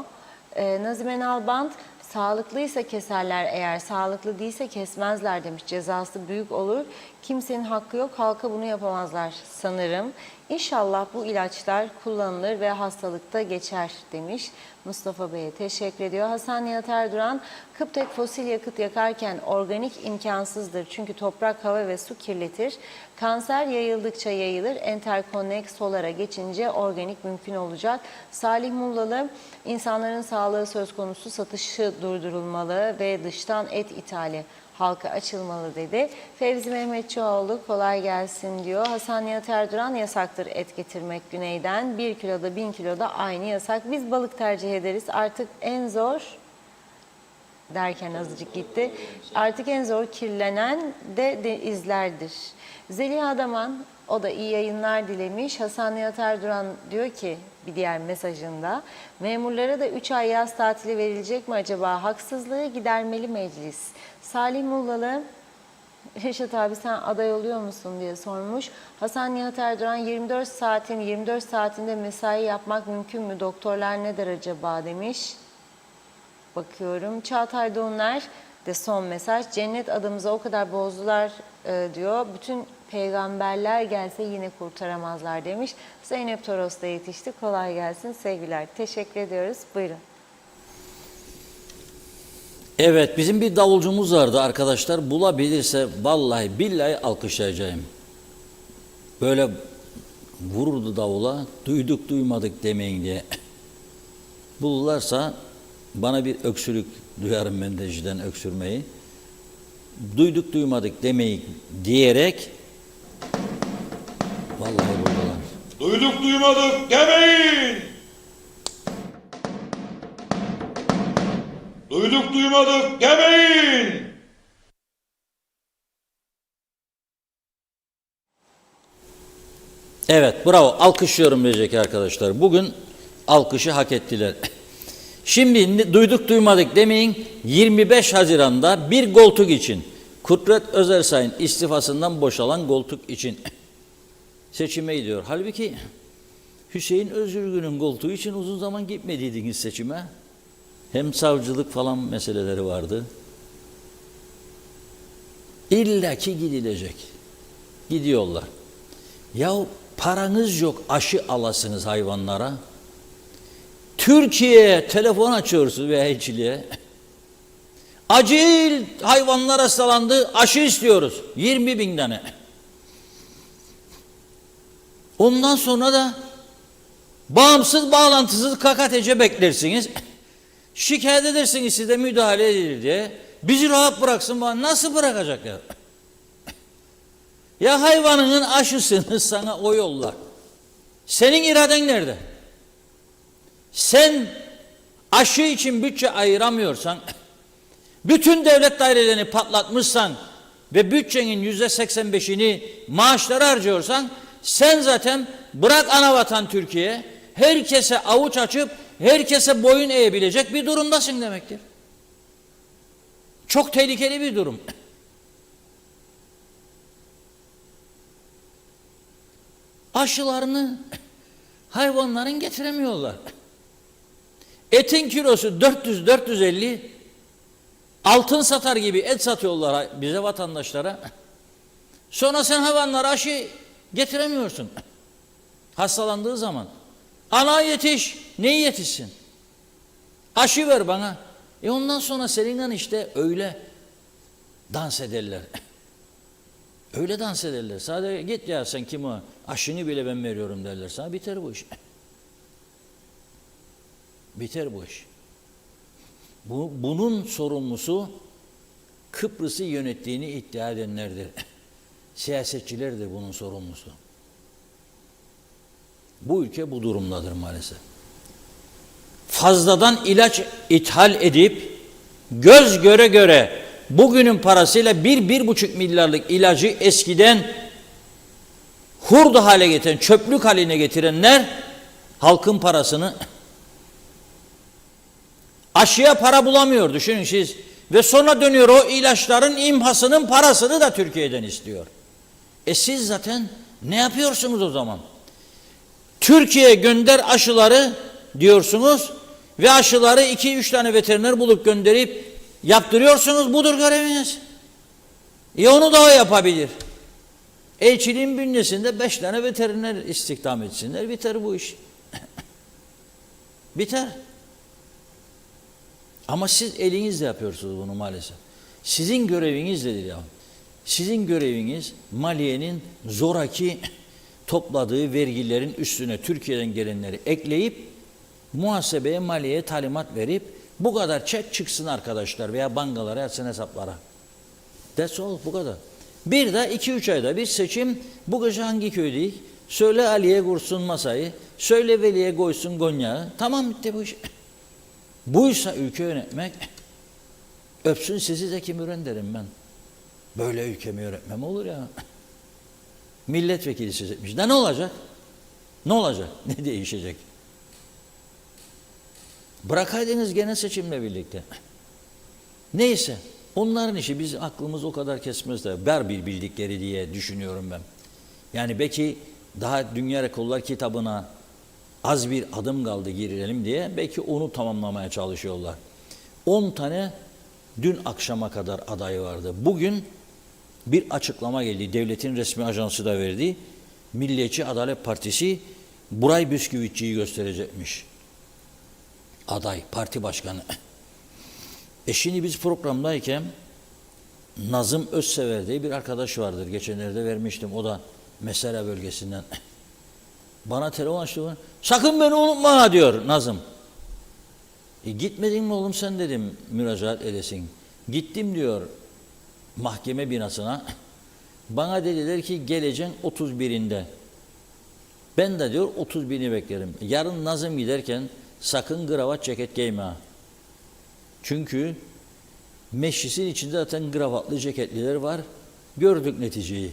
Nazime Nalbant, sağlıklıysa keserler, eğer sağlıklı değilse kesmezler demiş. Cezası büyük olur. Kimsenin hakkı yok. Halka bunu yapamazlar sanırım. İnşallah bu ilaçlar kullanılır ve hastalıkta geçer demiş. Mustafa Bey'e teşekkür ediyor. Hasan Nihat Erduran, Kıptek fosil yakıt yakarken organik imkansızdır. Çünkü toprak, hava ve su kirletir. Kanser yayıldıkça yayılır. Enterconnect Solar'a geçince organik mümkün olacak. Salih Mullalı, insanların sağlığı söz konusu, satışı durdurulmalı ve dıştan et ithali halka açılmalı dedi. Fevzi Mehmetçioğlu, kolay gelsin diyor. Hasan Nihat Erduran, yasaktır et getirmek güneyden. 1 kiloda 1000 kiloda aynı yasak. Biz balık tercih ederiz. Artık en zor derken azıcık gitti. Artık en zor kirlenen de izlerdir. Zeliha Adaman, o da iyi yayınlar dilemiş. Hasan Nihat Erduran diyor ki bir diğer mesajında, memurlara da 3 ay yaz tatili verilecek mi acaba? Haksızlığı gidermeli meclis. Salih Muğlalı, Reşat abi sen aday oluyor musun diye sormuş. Hasan Nihat Erduran 24 saatinde mesai yapmak mümkün mü? Doktorlar ne der acaba demiş. Bakıyorum. Çağatay Doğuner de son mesaj. Cennet adımıza o kadar bozdular diyor. Bütün peygamberler gelse yine kurtaramazlar demiş. Zeynep Toros da yetişti. Kolay gelsin. Sevgiler. Teşekkür ediyoruz. Buyurun. Evet, bizim bir davulcumuz vardı arkadaşlar. Bulabilirse vallahi billahi alkışlayacağım. Böyle vururdu davula. Duyduk duymadık demeyin diye. Bulurlarsa bana bir öksürük duyarım mendejiden öksürmeyi. Duyduk duymadık demeyin diyerek vallahi buradalar. Duyduk duymadık demeyin. Duyduk duymadık demeyin. Evet, bravo. Alkışlıyorum diyecek arkadaşlar. Bugün alkışı hak ettiler. Şimdi duyduk duymadık demeyin. 25 Haziran'da bir koltuk için Kudret Özersay'ın istifasından boşalan koltuk için seçime gidiyor. Halbuki Hüseyin Özgürgün'ün koltuğu için uzun zaman gitmediydiniz seçime. Hem savcılık falan meseleleri vardı. İlla ki gidilecek. Gidiyorlar. Yahu paranız yok aşı alasınız hayvanlara. Türkiye'ye telefon açıyorsunuz veya elçiliğe. Acil hayvanlar hastalandı, aşı istiyoruz. 20.000 tane. Ondan sonra da bağımsız bağlantısız KKTC beklersiniz. Şikayet edersiniz size müdahale edilir diye. Bizi rahat bıraksın bana. Nasıl bırakacak ya? Ya hayvanının aşısını sana o yollar. Senin iraden nerede? Sen aşı için bütçe ayıramıyorsan, bütün devlet dairelerini patlatmışsan ve bütçenin %85'ini maaşlara harcıyorsan, sen zaten bırak anavatan Türkiye, herkese avuç açıp herkese boyun eğebilecek bir durumdasın demektir. Çok tehlikeli bir durum. Aşılarını hayvanların getiremiyorlar. Etin kilosu 400-450, altın satar gibi et satıyorlar bize vatandaşlara. Sonra sen hayvanlara aşı getiremiyorsun. Hastalandığı zaman. Ana yetiş, neyi yetişsin? Aşı ver bana. Ondan sonra seninle işte öyle dans ederler. Öyle dans ederler. Sadece git ya sen kim o? Aşını bile ben veriyorum derler sana. Biter bu iş. Biter bu iş. Bunun sorumlusu Kıbrıs'ı yönettiğini iddia edenlerdir. Siyasetçilerdir bunun sorumlusu. Bu ülke bu durumdadır maalesef. Fazladan ilaç ithal edip göz göre göre bugünün parasıyla 1-1,5 milyarlık ilacı eskiden hurda hale getiren, çöplük haline getirenler halkın parasını aşıya para bulamıyor düşünün siz. Ve sonra dönüyor o ilaçların imhasının parasını da Türkiye'den istiyor. Siz zaten ne yapıyorsunuz o zaman? Türkiye'ye gönder aşıları diyorsunuz ve aşıları 2-3 tane veteriner bulup gönderip yaptırıyorsunuz. Budur göreviniz. Onu da o yapabilir. Elçiliğin bünyesinde 5 tane veteriner istihdam etsinler. Biter bu iş. Biter. Ama siz elinizle yapıyorsunuz bunu maalesef. Sizin göreviniz nedir ya? Sizin göreviniz maliyenin zoraki topladığı vergilerin üstüne Türkiye'den gelenleri ekleyip muhasebeye, maliyeye talimat verip bu kadar çek çıksın arkadaşlar veya bankalara yatsın hesaplara. That's all, bu kadar. Bir de 2-3 ayda bir seçim, bu gece hangi köydeyiz? Söyle Ali'ye kursun masayı, söyle Veli'ye koysun Gonyağı. Tamam bitti bu iş. Buysa ülke yönetmek, Öpsün sizi Zeki Müren derim ben. Böyle ülkemi yönetmem olur ya. Milletvekili seçmiş. Ne olacak? Ne olacak? Ne değişecek? Bırakaydınız gene seçimle birlikte. Neyse. Onların işi, biz aklımız o kadar kesmez de ver bir bildikleri diye düşünüyorum ben. Yani belki daha Dünya Rekorlar kitabına az bir adım kaldı girelim diye belki onu tamamlamaya çalışıyorlar. 10 tane dün akşama kadar aday vardı. Bugün bir açıklama geldi. Devletin resmi ajansı da verdi. Milliyetçi Adalet Partisi Buray Büsküvitçi'yi gösterecekmiş. Aday, parti başkanı. Şimdi biz programdayken Nazım Özsever diye bir arkadaş vardır. Geçenlerde vermiştim. O da Mesela bölgesinden. Bana telefon açtı. Sakın beni unutma diyor Nazım. Gitmedin mi oğlum sen dedim, müracaat edesin. Gittim diyor mahkeme binasına. Bana dediler ki geleceksin 31'inde. Ben de diyor 31'ini beklerim. Yarın Nazım giderken sakın kravat ceket giyme ha. Çünkü meclisin içinde zaten kravatlı ceketliler var. Gördük neticeyi.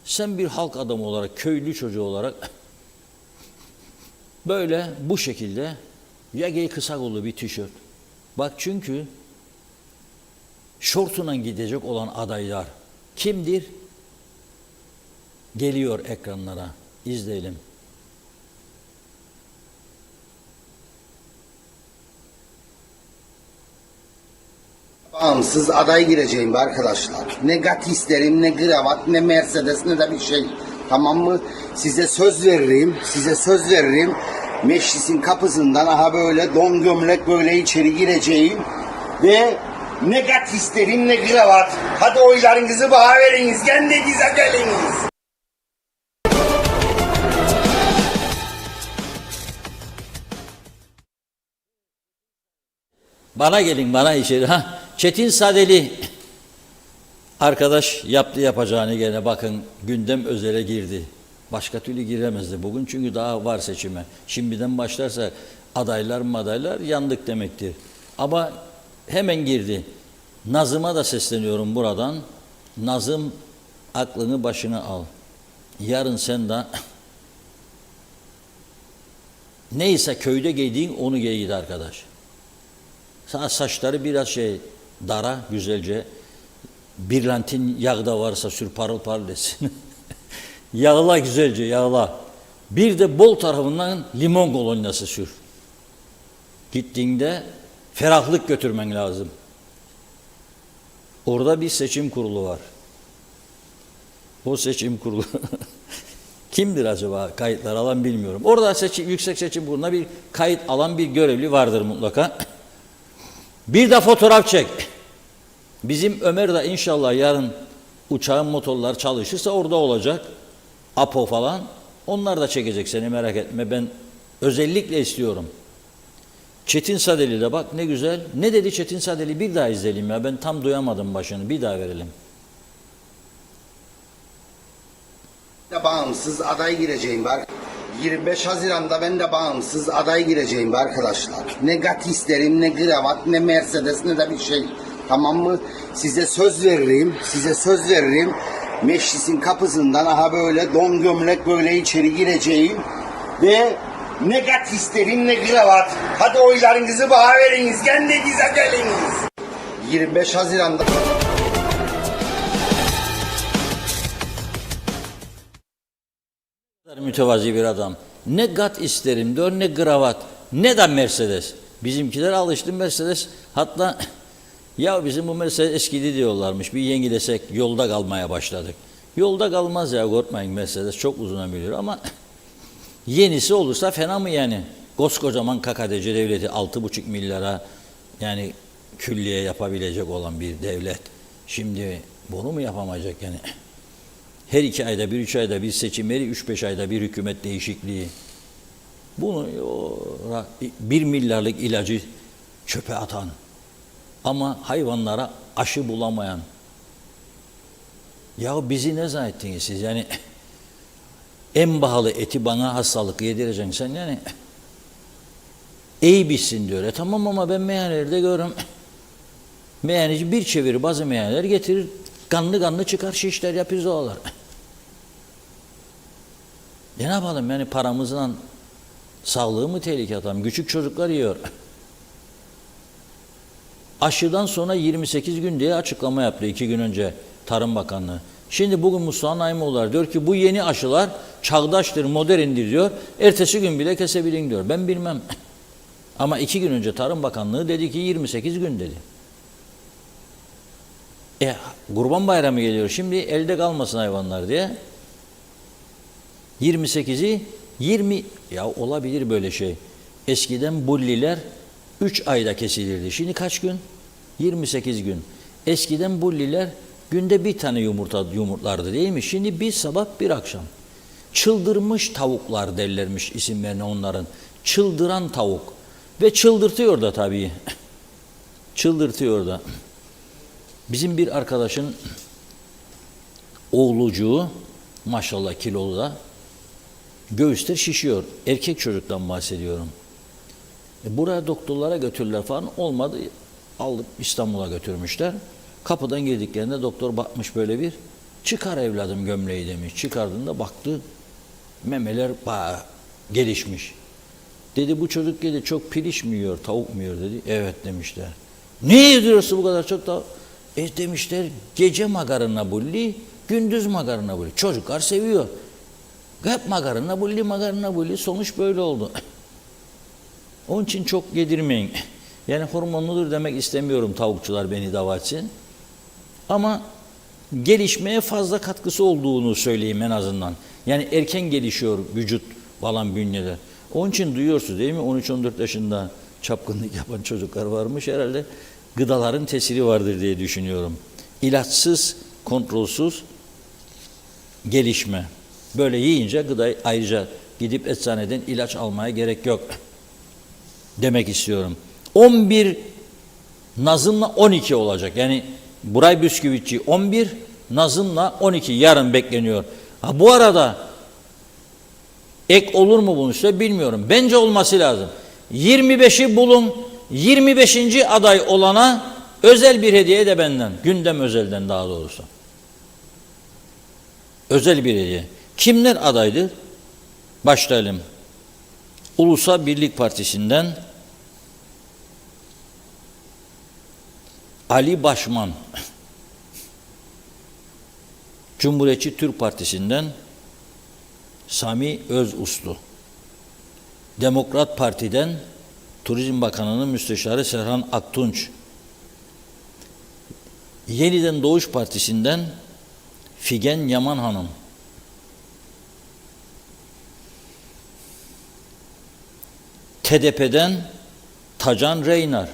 Sen bir halk adamı olarak, köylü çocuğu olarak böyle bu şekilde ya giy kısa kollu bir tişört. Bak çünkü şortuna gidecek olan adaylar kimdir? Geliyor ekranlara. İzleyelim. Bağımsız aday gireceğim arkadaşlar. Ne gat isterim, ne kravat, ne Mercedes, ne de bir şey. Tamam mı? Size söz veririm, size söz veririm. Meclisin kapısından aha böyle don gömlek böyle içeri gireceğim. Ve ne gat isterim, ne kravat. Hadi oylarınızı bana veriniz, kendinize geliniz. Bana gelin, bana içeri. Çetin Sadeli arkadaş yaptı yapacağını gene, bakın gündem özele girdi. Başka türlü giremezdi bugün çünkü daha var seçime. Şimdiden başlarsa adaylar yandık demektir. Ama hemen girdi. Nazım'a da sesleniyorum buradan. Nazım, aklını başına al. Yarın sen de neyse köyde giydiğin onu giy arkadaş. Saçları biraz dara güzelce. Birlantin yağı da varsa sür, parıl parıl etsin. Yağla güzelce, yağla. Bir de bol tarafından limon kolonyası sür. Gittiğinde ferahlık götürmen lazım. Orada bir seçim kurulu var. O seçim kurulu kimdir acaba, kayıtlar alan bilmiyorum. Orada Yüksek Seçim Kurulu'na bir kayıt alan bir görevli vardır mutlaka. Bir de fotoğraf çek. Bizim Ömer de inşallah yarın uçağın motorları çalışırsa orada olacak. Apo falan. Onlar da çekecek seni, merak etme. Ben özellikle istiyorum. Çetin Sadeli de bak ne güzel. Ne dedi Çetin Sadeli? Bir daha izleyelim ya. Ben tam duyamadım başını. Bir daha verelim. Bağımsız aday gireceğim. 25 Haziran'da ben de bağımsız aday gireceğim arkadaşlar. Ne gat isterim, ne kravat, ne Mercedes, ne de bir şey. Tamam mı? Size söz veririm, size söz veririm. Meclisin kapısından aha böyle don gömlek böyle içeri gireceğim. Ve ne gat isterim, ne kravat. Hadi oylarınızı bana veriniz, kendinize geliniz. 25 Haziran'da... Mütevazi bir adam. Ne gat isterim diyor, ne kravat, ne de Mercedes. Bizimkiler alıştı Mercedes. Hatta ya bizim bu Mercedes eskidi diyorlarmış. Bir yenilesek yolda kalmaya başladık. Yolda kalmaz ya, korkmayın, Mercedes çok uzun ömürlü ama yenisi olursa fena mı yani? Koskocaman KKTC devleti 6,5 milyara yani külliye yapabilecek olan bir devlet. Şimdi bunu mu yapamayacak yani? Her 2 ayda bir, 3 ayda bir seçimleri, 3-5 ayda bir hükümet değişikliği. Bunu 1 milyarlık ilacı çöpe atan ama hayvanlara aşı bulamayan. Ya bizi ne zannettiniz siz? Yani en pahalı eti bana hastalık yedireceksin sen yani. İyi bitsin diyor. Tamam ama ben meyhanelerde görüyorum. Meyhaneci bir çevirir, bazı meyhaneler getirir, kanlı çıkar, şişler yapıyor oğlar. Ne yapalım yani, paramızla sağlığı mı tehlikeye atalım? Küçük çocuklar yiyor. Aşıdan sonra 28 gün diye açıklama yaptı 2 gün önce Tarım Bakanlığı. Şimdi bugün Mustafa Naimoğlu diyor ki bu yeni aşılar çağdaştır, moderndir diyor. Ertesi gün bile kesebilin diyor. Ben bilmem. Ama 2 gün önce Tarım Bakanlığı dedi ki 28 gün dedi. Kurban Bayramı geliyor. Şimdi elde kalmasın hayvanlar diye. 28'i 20 ya olabilir böyle şey. Eskiden bulliler 3 ayda kesilirdi. Şimdi kaç gün? 28 gün. Eskiden bulliler günde bir tane yumurtlardı değil mi? Şimdi bir sabah bir akşam. Çıldırmış tavuklar derlermiş isimlerine onların. Çıldıran tavuk. Ve çıldırtıyor da tabii. Çıldırtıyor da. Bizim bir arkadaşın oğlucuğu maşallah kilolu da göğüsler şişiyor. Erkek çocuktan bahsediyorum. Buraya doktorlara götürürler falan, olmadı. Alıp İstanbul'a götürmüşler. Kapıdan girdiklerinde doktor bakmış böyle bir. Çıkar evladım gömleği demiş. Çıkardığında baktı memeler bayağı gelişmiş. Dedi bu çocuk dedi çok piliç mi yiyor, tavuk mu yiyor dedi. Evet demişler. Ne yediyorsun bu kadar çok tavuk? Demişler gece makarna bulli, gündüz makarna bulli. Çocuklar seviyor. Hep makarna bulli, sonuç böyle oldu. Onun için çok yedirmeyin. Yani hormonludur demek istemiyorum, tavukçular beni dava etsin. Ama gelişmeye fazla katkısı olduğunu söyleyeyim en azından. Yani erken gelişiyor vücut falan, bünyeler. Onun için duyuyorsunuz değil mi? 13-14 yaşında çapkınlık yapan çocuklar varmış. Herhalde gıdaların tesiri vardır diye düşünüyorum. İlaçsız, kontrolsüz gelişme. Böyle yiyince gıdayı ayrıca gidip eczaneden ilaç almaya gerek yok demek istiyorum. 11 Nazım'la 12 olacak. Yani Buray Bisküvitçi 11, Nazım'la 12 yarın bekleniyor. Bu arada ek olur mu bunun üstüne bilmiyorum. Bence olması lazım. 25'i bulun. 25. aday olana özel bir hediye de benden. Gündem özelden daha doğrusu. Özel bir hediye. Kimler adaydır? Başlayalım. Ulusal Birlik Partisi'nden Ali Başman. Cumhuriyetçi Türk Partisi'nden Sami Özuslu. Demokrat Parti'den Turizm Bakanı'nın Müsteşarı Serhan Aktunç. Yeniden Doğuş Partisi'nden Figen Yaman Hanım. TDP'den Tacan Reynar.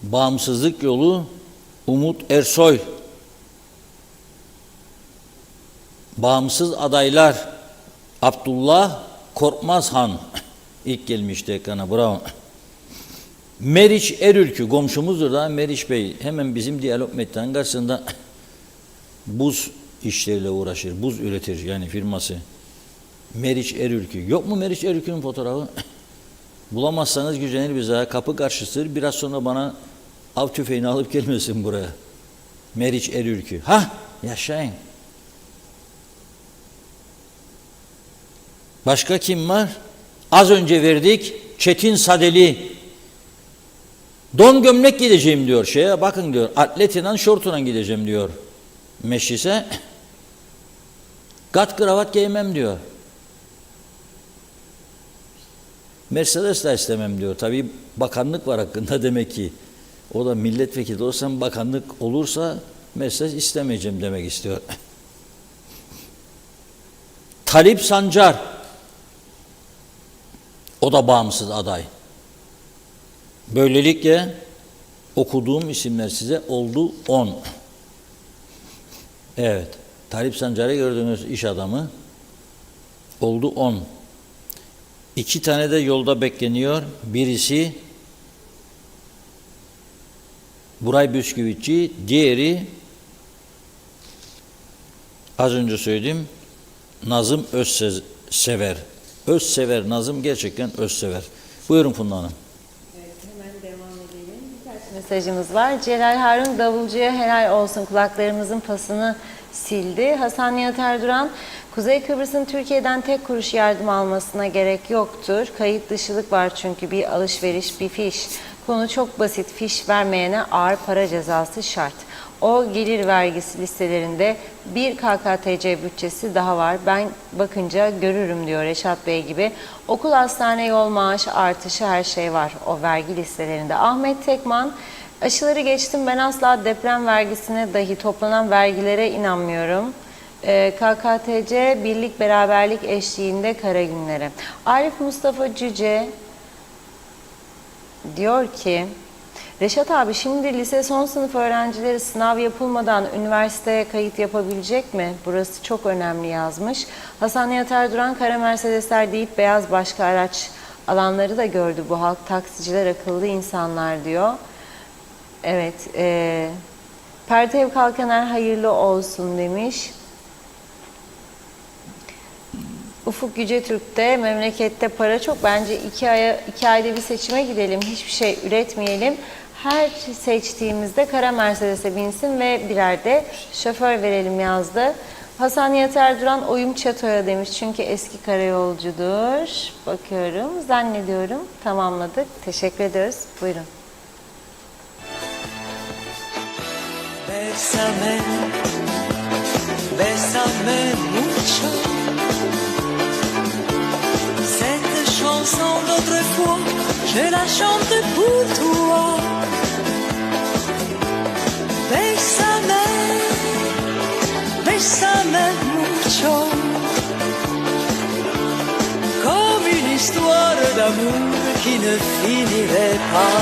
Bağımsızlık Yolu Umut Ersoy. Bağımsız adaylar Abdullah Korkmazhan. İlk gelmişti ekrana, bravo. Meriç Erülkü, komşumuzdur da Meriç Bey. Hemen bizim Diyalog Medya'nın karşısında buz işleriyle uğraşır. Buz üretir yani firması. Meriç Erülkü. Yok mu Meriç Erülkü'nün fotoğrafı? Bulamazsanız gücenir bize. Kapı karşısıdır. Biraz sonra bana av tüfeğini alıp gelmesin buraya. Meriç Erülkü. Yaşayın. Başka kim var? Az önce verdik. Çetin Sadeli. Don gömlek gideceğim diyor şeye. Bakın diyor. Atletinden şortuna gideceğim diyor. Meclise. Gat kravat giymem diyor. Mercedes de istemem diyor. Tabii bakanlık var hakkında demek ki. O da milletvekili olsam, bakanlık olursa Mercedes istemeyeceğim demek istiyor. Talip Sancar. O da bağımsız aday. Böylelikle okuduğum isimler size oldu 10. Evet. Talip Sancar'ı gördüğünüz iş adamı oldu 10. 2 tane de yolda bekleniyor. Birisi Buray Bisküvitçi, diğeri az önce söyledim Nazım Özsever. Özsever Nazım, gerçekten özsever. Buyurun Funda Hanım. mesajımız var. Celal Harun davulcuya helal olsun, kulaklarımızın pasını sildi. Hasan Nihat Erduran, Kuzey Kıbrıs'ın Türkiye'den tek kuruş yardım almasına gerek yoktur. Kayıt dışılık var çünkü, bir alışveriş, bir fiş. Konu çok basit, fiş vermeyene ağır para cezası şart. O gelir vergisi listelerinde bir KKTC bütçesi daha var. Ben bakınca görürüm diyor Reşat Bey gibi. Okul, hastane, yol, maaş artışı, her şey var o vergi listelerinde. Ahmet Tekman, aşıları geçtim, ben asla deprem vergisine dahi toplanan vergilere inanmıyorum. KKTC birlik beraberlik eşliğinde kara günlere. Arif Mustafa Cüce diyor ki, Reşat abi, şimdi lise son sınıf öğrencileri sınav yapılmadan üniversiteye kayıt yapabilecek mi? Burası çok önemli yazmış. Hasan Nihat Erduran, kara Mercedesler deyip beyaz başka araç alanları da gördü bu halk. Taksiciler akıllı insanlar diyor. Evet. Pertev Kalkaner hayırlı olsun demiş. Ufuk Yüce Türk'te memlekette para çok. Bence iki ayda bir seçime gidelim. Hiçbir şey üretmeyelim. Her seçtiğimizde kara Mercedes'e binsin ve birer de şoför verelim yazdı. Hasan Nihat Erduran, oyum Çato'ya demiş. Çünkü eski karayolcudur. Bakıyorum, zannediyorum. Tamamladık. Teşekkür ediyoruz. Buyurun. Bésame, bésame mucho. Cette chanson d'autrefois, je la chante pour toi. Bésame, bésame mucho. Comme une histoire d'amour qui ne finirait pas.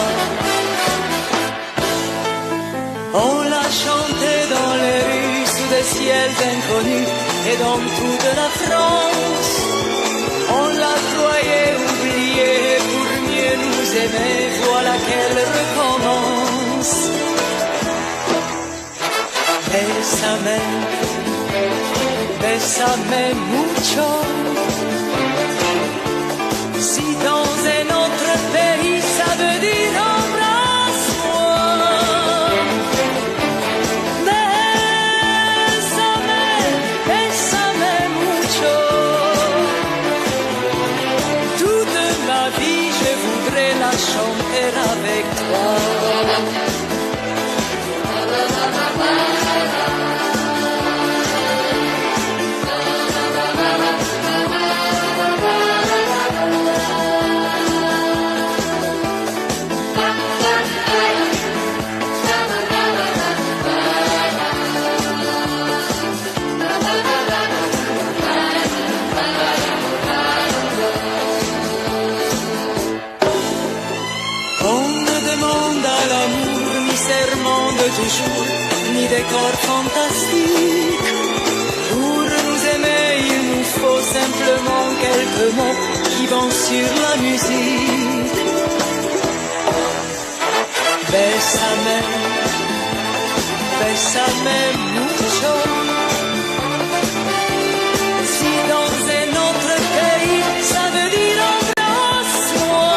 On l'a chanté dans les rues sous des ciels inconnus et dans toute la France. On la croyait oubliée pour mieux nous aimer, voilà qu'elle recommence. Bésame, bésame mucho. Si dans un autre pays ça veut dire embrasse-moi. Bésame, bésame mucho. Toute ma vie je voudrais la chanter avec toi. Toujours, ni décor fantastique. Pour nous aimer, il nous faut simplement quelques mots qui vont sur la musique. Bésame, bésame mucho. Si dans un autre pays, ça veut dire embrasse-moi.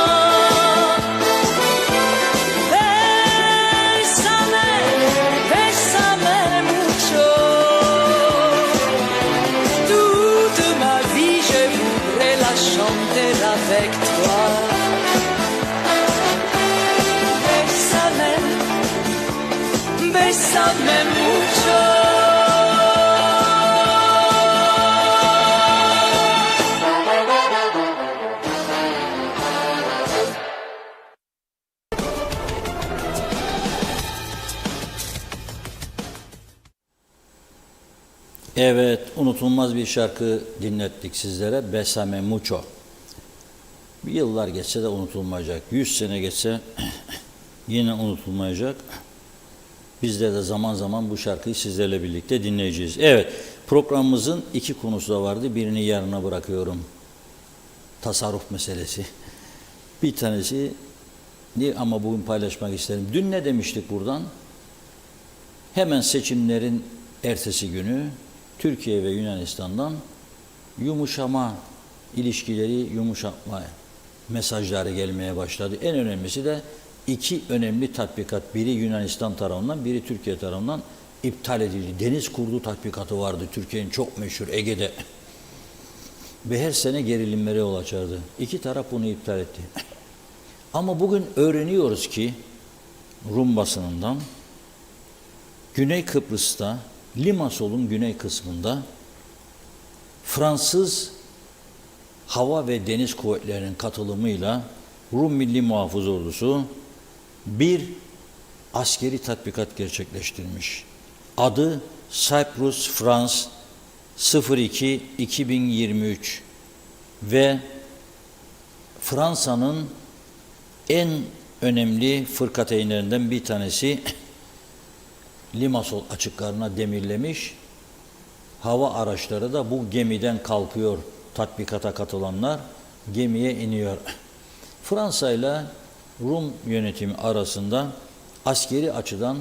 Avec toi, bésame, bésame mucho. Evet, unutulmaz bir şarkı dinlettik sizlere. Bésame mucho. Yıllar geçse de unutulmayacak. 100 sene geçse yine unutulmayacak. Bizler de zaman zaman bu şarkıyı sizlerle birlikte dinleyeceğiz. Evet, programımızın iki konusu da vardı. Birini yarına bırakıyorum. Tasarruf meselesi. Bir tanesi ama bugün paylaşmak isterim. Dün ne demiştik buradan? Hemen seçimlerin ertesi günü Türkiye ve Yunanistan'dan yumuşama ilişkileri, yumuşatma mesajları gelmeye başladı. En önemlisi de iki önemli tatbikat, biri Yunanistan tarafından, biri Türkiye tarafından iptal edildi. Deniz kurdu tatbikatı vardı Türkiye'nin çok meşhur Ege'de. Ve her sene gerilimlere yol açardı. İki taraf bunu iptal etti. Ama bugün öğreniyoruz ki Rum basınından Güney Kıbrıs'ta, Limassol'un güney kısmında Fransız hava ve deniz kuvvetlerinin katılımıyla Rum Milli Muhafız Ordusu bir askeri tatbikat gerçekleştirmiş. Adı Cyprus France 02-2023 ve Fransa'nın en önemli fırkateynlerinden bir tanesi Limassol açıklarına demirlemiş. Hava araçları da bu gemiden kalkıyor. Tatbikata katılanlar gemiye iniyor. Fransa ile Rum yönetimi arasında askeri açıdan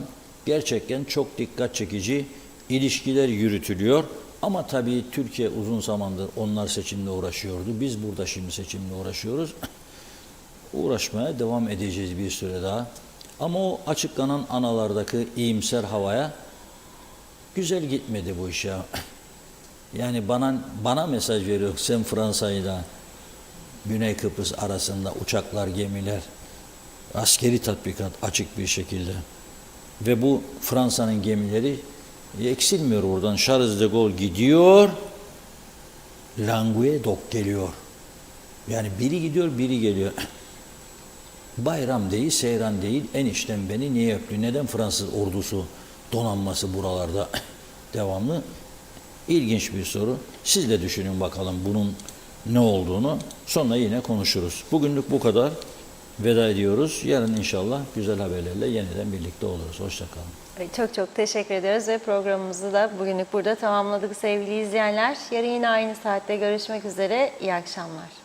gerçekten çok dikkat çekici ilişkiler yürütülüyor. Ama tabii Türkiye uzun zamandır onlar seçimle uğraşıyordu. Biz burada şimdi seçimle uğraşıyoruz. Uğraşmaya devam edeceğiz bir süre daha. Ama o açıklanan analardaki iyimser havaya güzel gitmedi bu iş ya. Yani bana mesaj veriyor. Sen Fransa'yla Güney Kıbrıs arasında uçaklar, gemiler, askeri tatbikat açık bir şekilde. Ve bu Fransa'nın gemileri eksilmiyor oradan. Charles de Gaulle gidiyor, Languedoc geliyor. Yani biri gidiyor, biri geliyor. Bayram değil, seyran değil, enişten beni niye öptü? Neden Fransız ordusu donanması buralarda devamlı? İlginç bir soru. Siz de düşünün bakalım bunun ne olduğunu. Sonra yine konuşuruz. Bugünlük bu kadar. Veda ediyoruz. Yarın inşallah güzel haberlerle yeniden birlikte oluruz. Hoşça kalın. Çok çok teşekkür ediyoruz ve programımızı da bugünlük burada tamamladık sevgili izleyenler. Yarın yine aynı saatte görüşmek üzere. İyi akşamlar.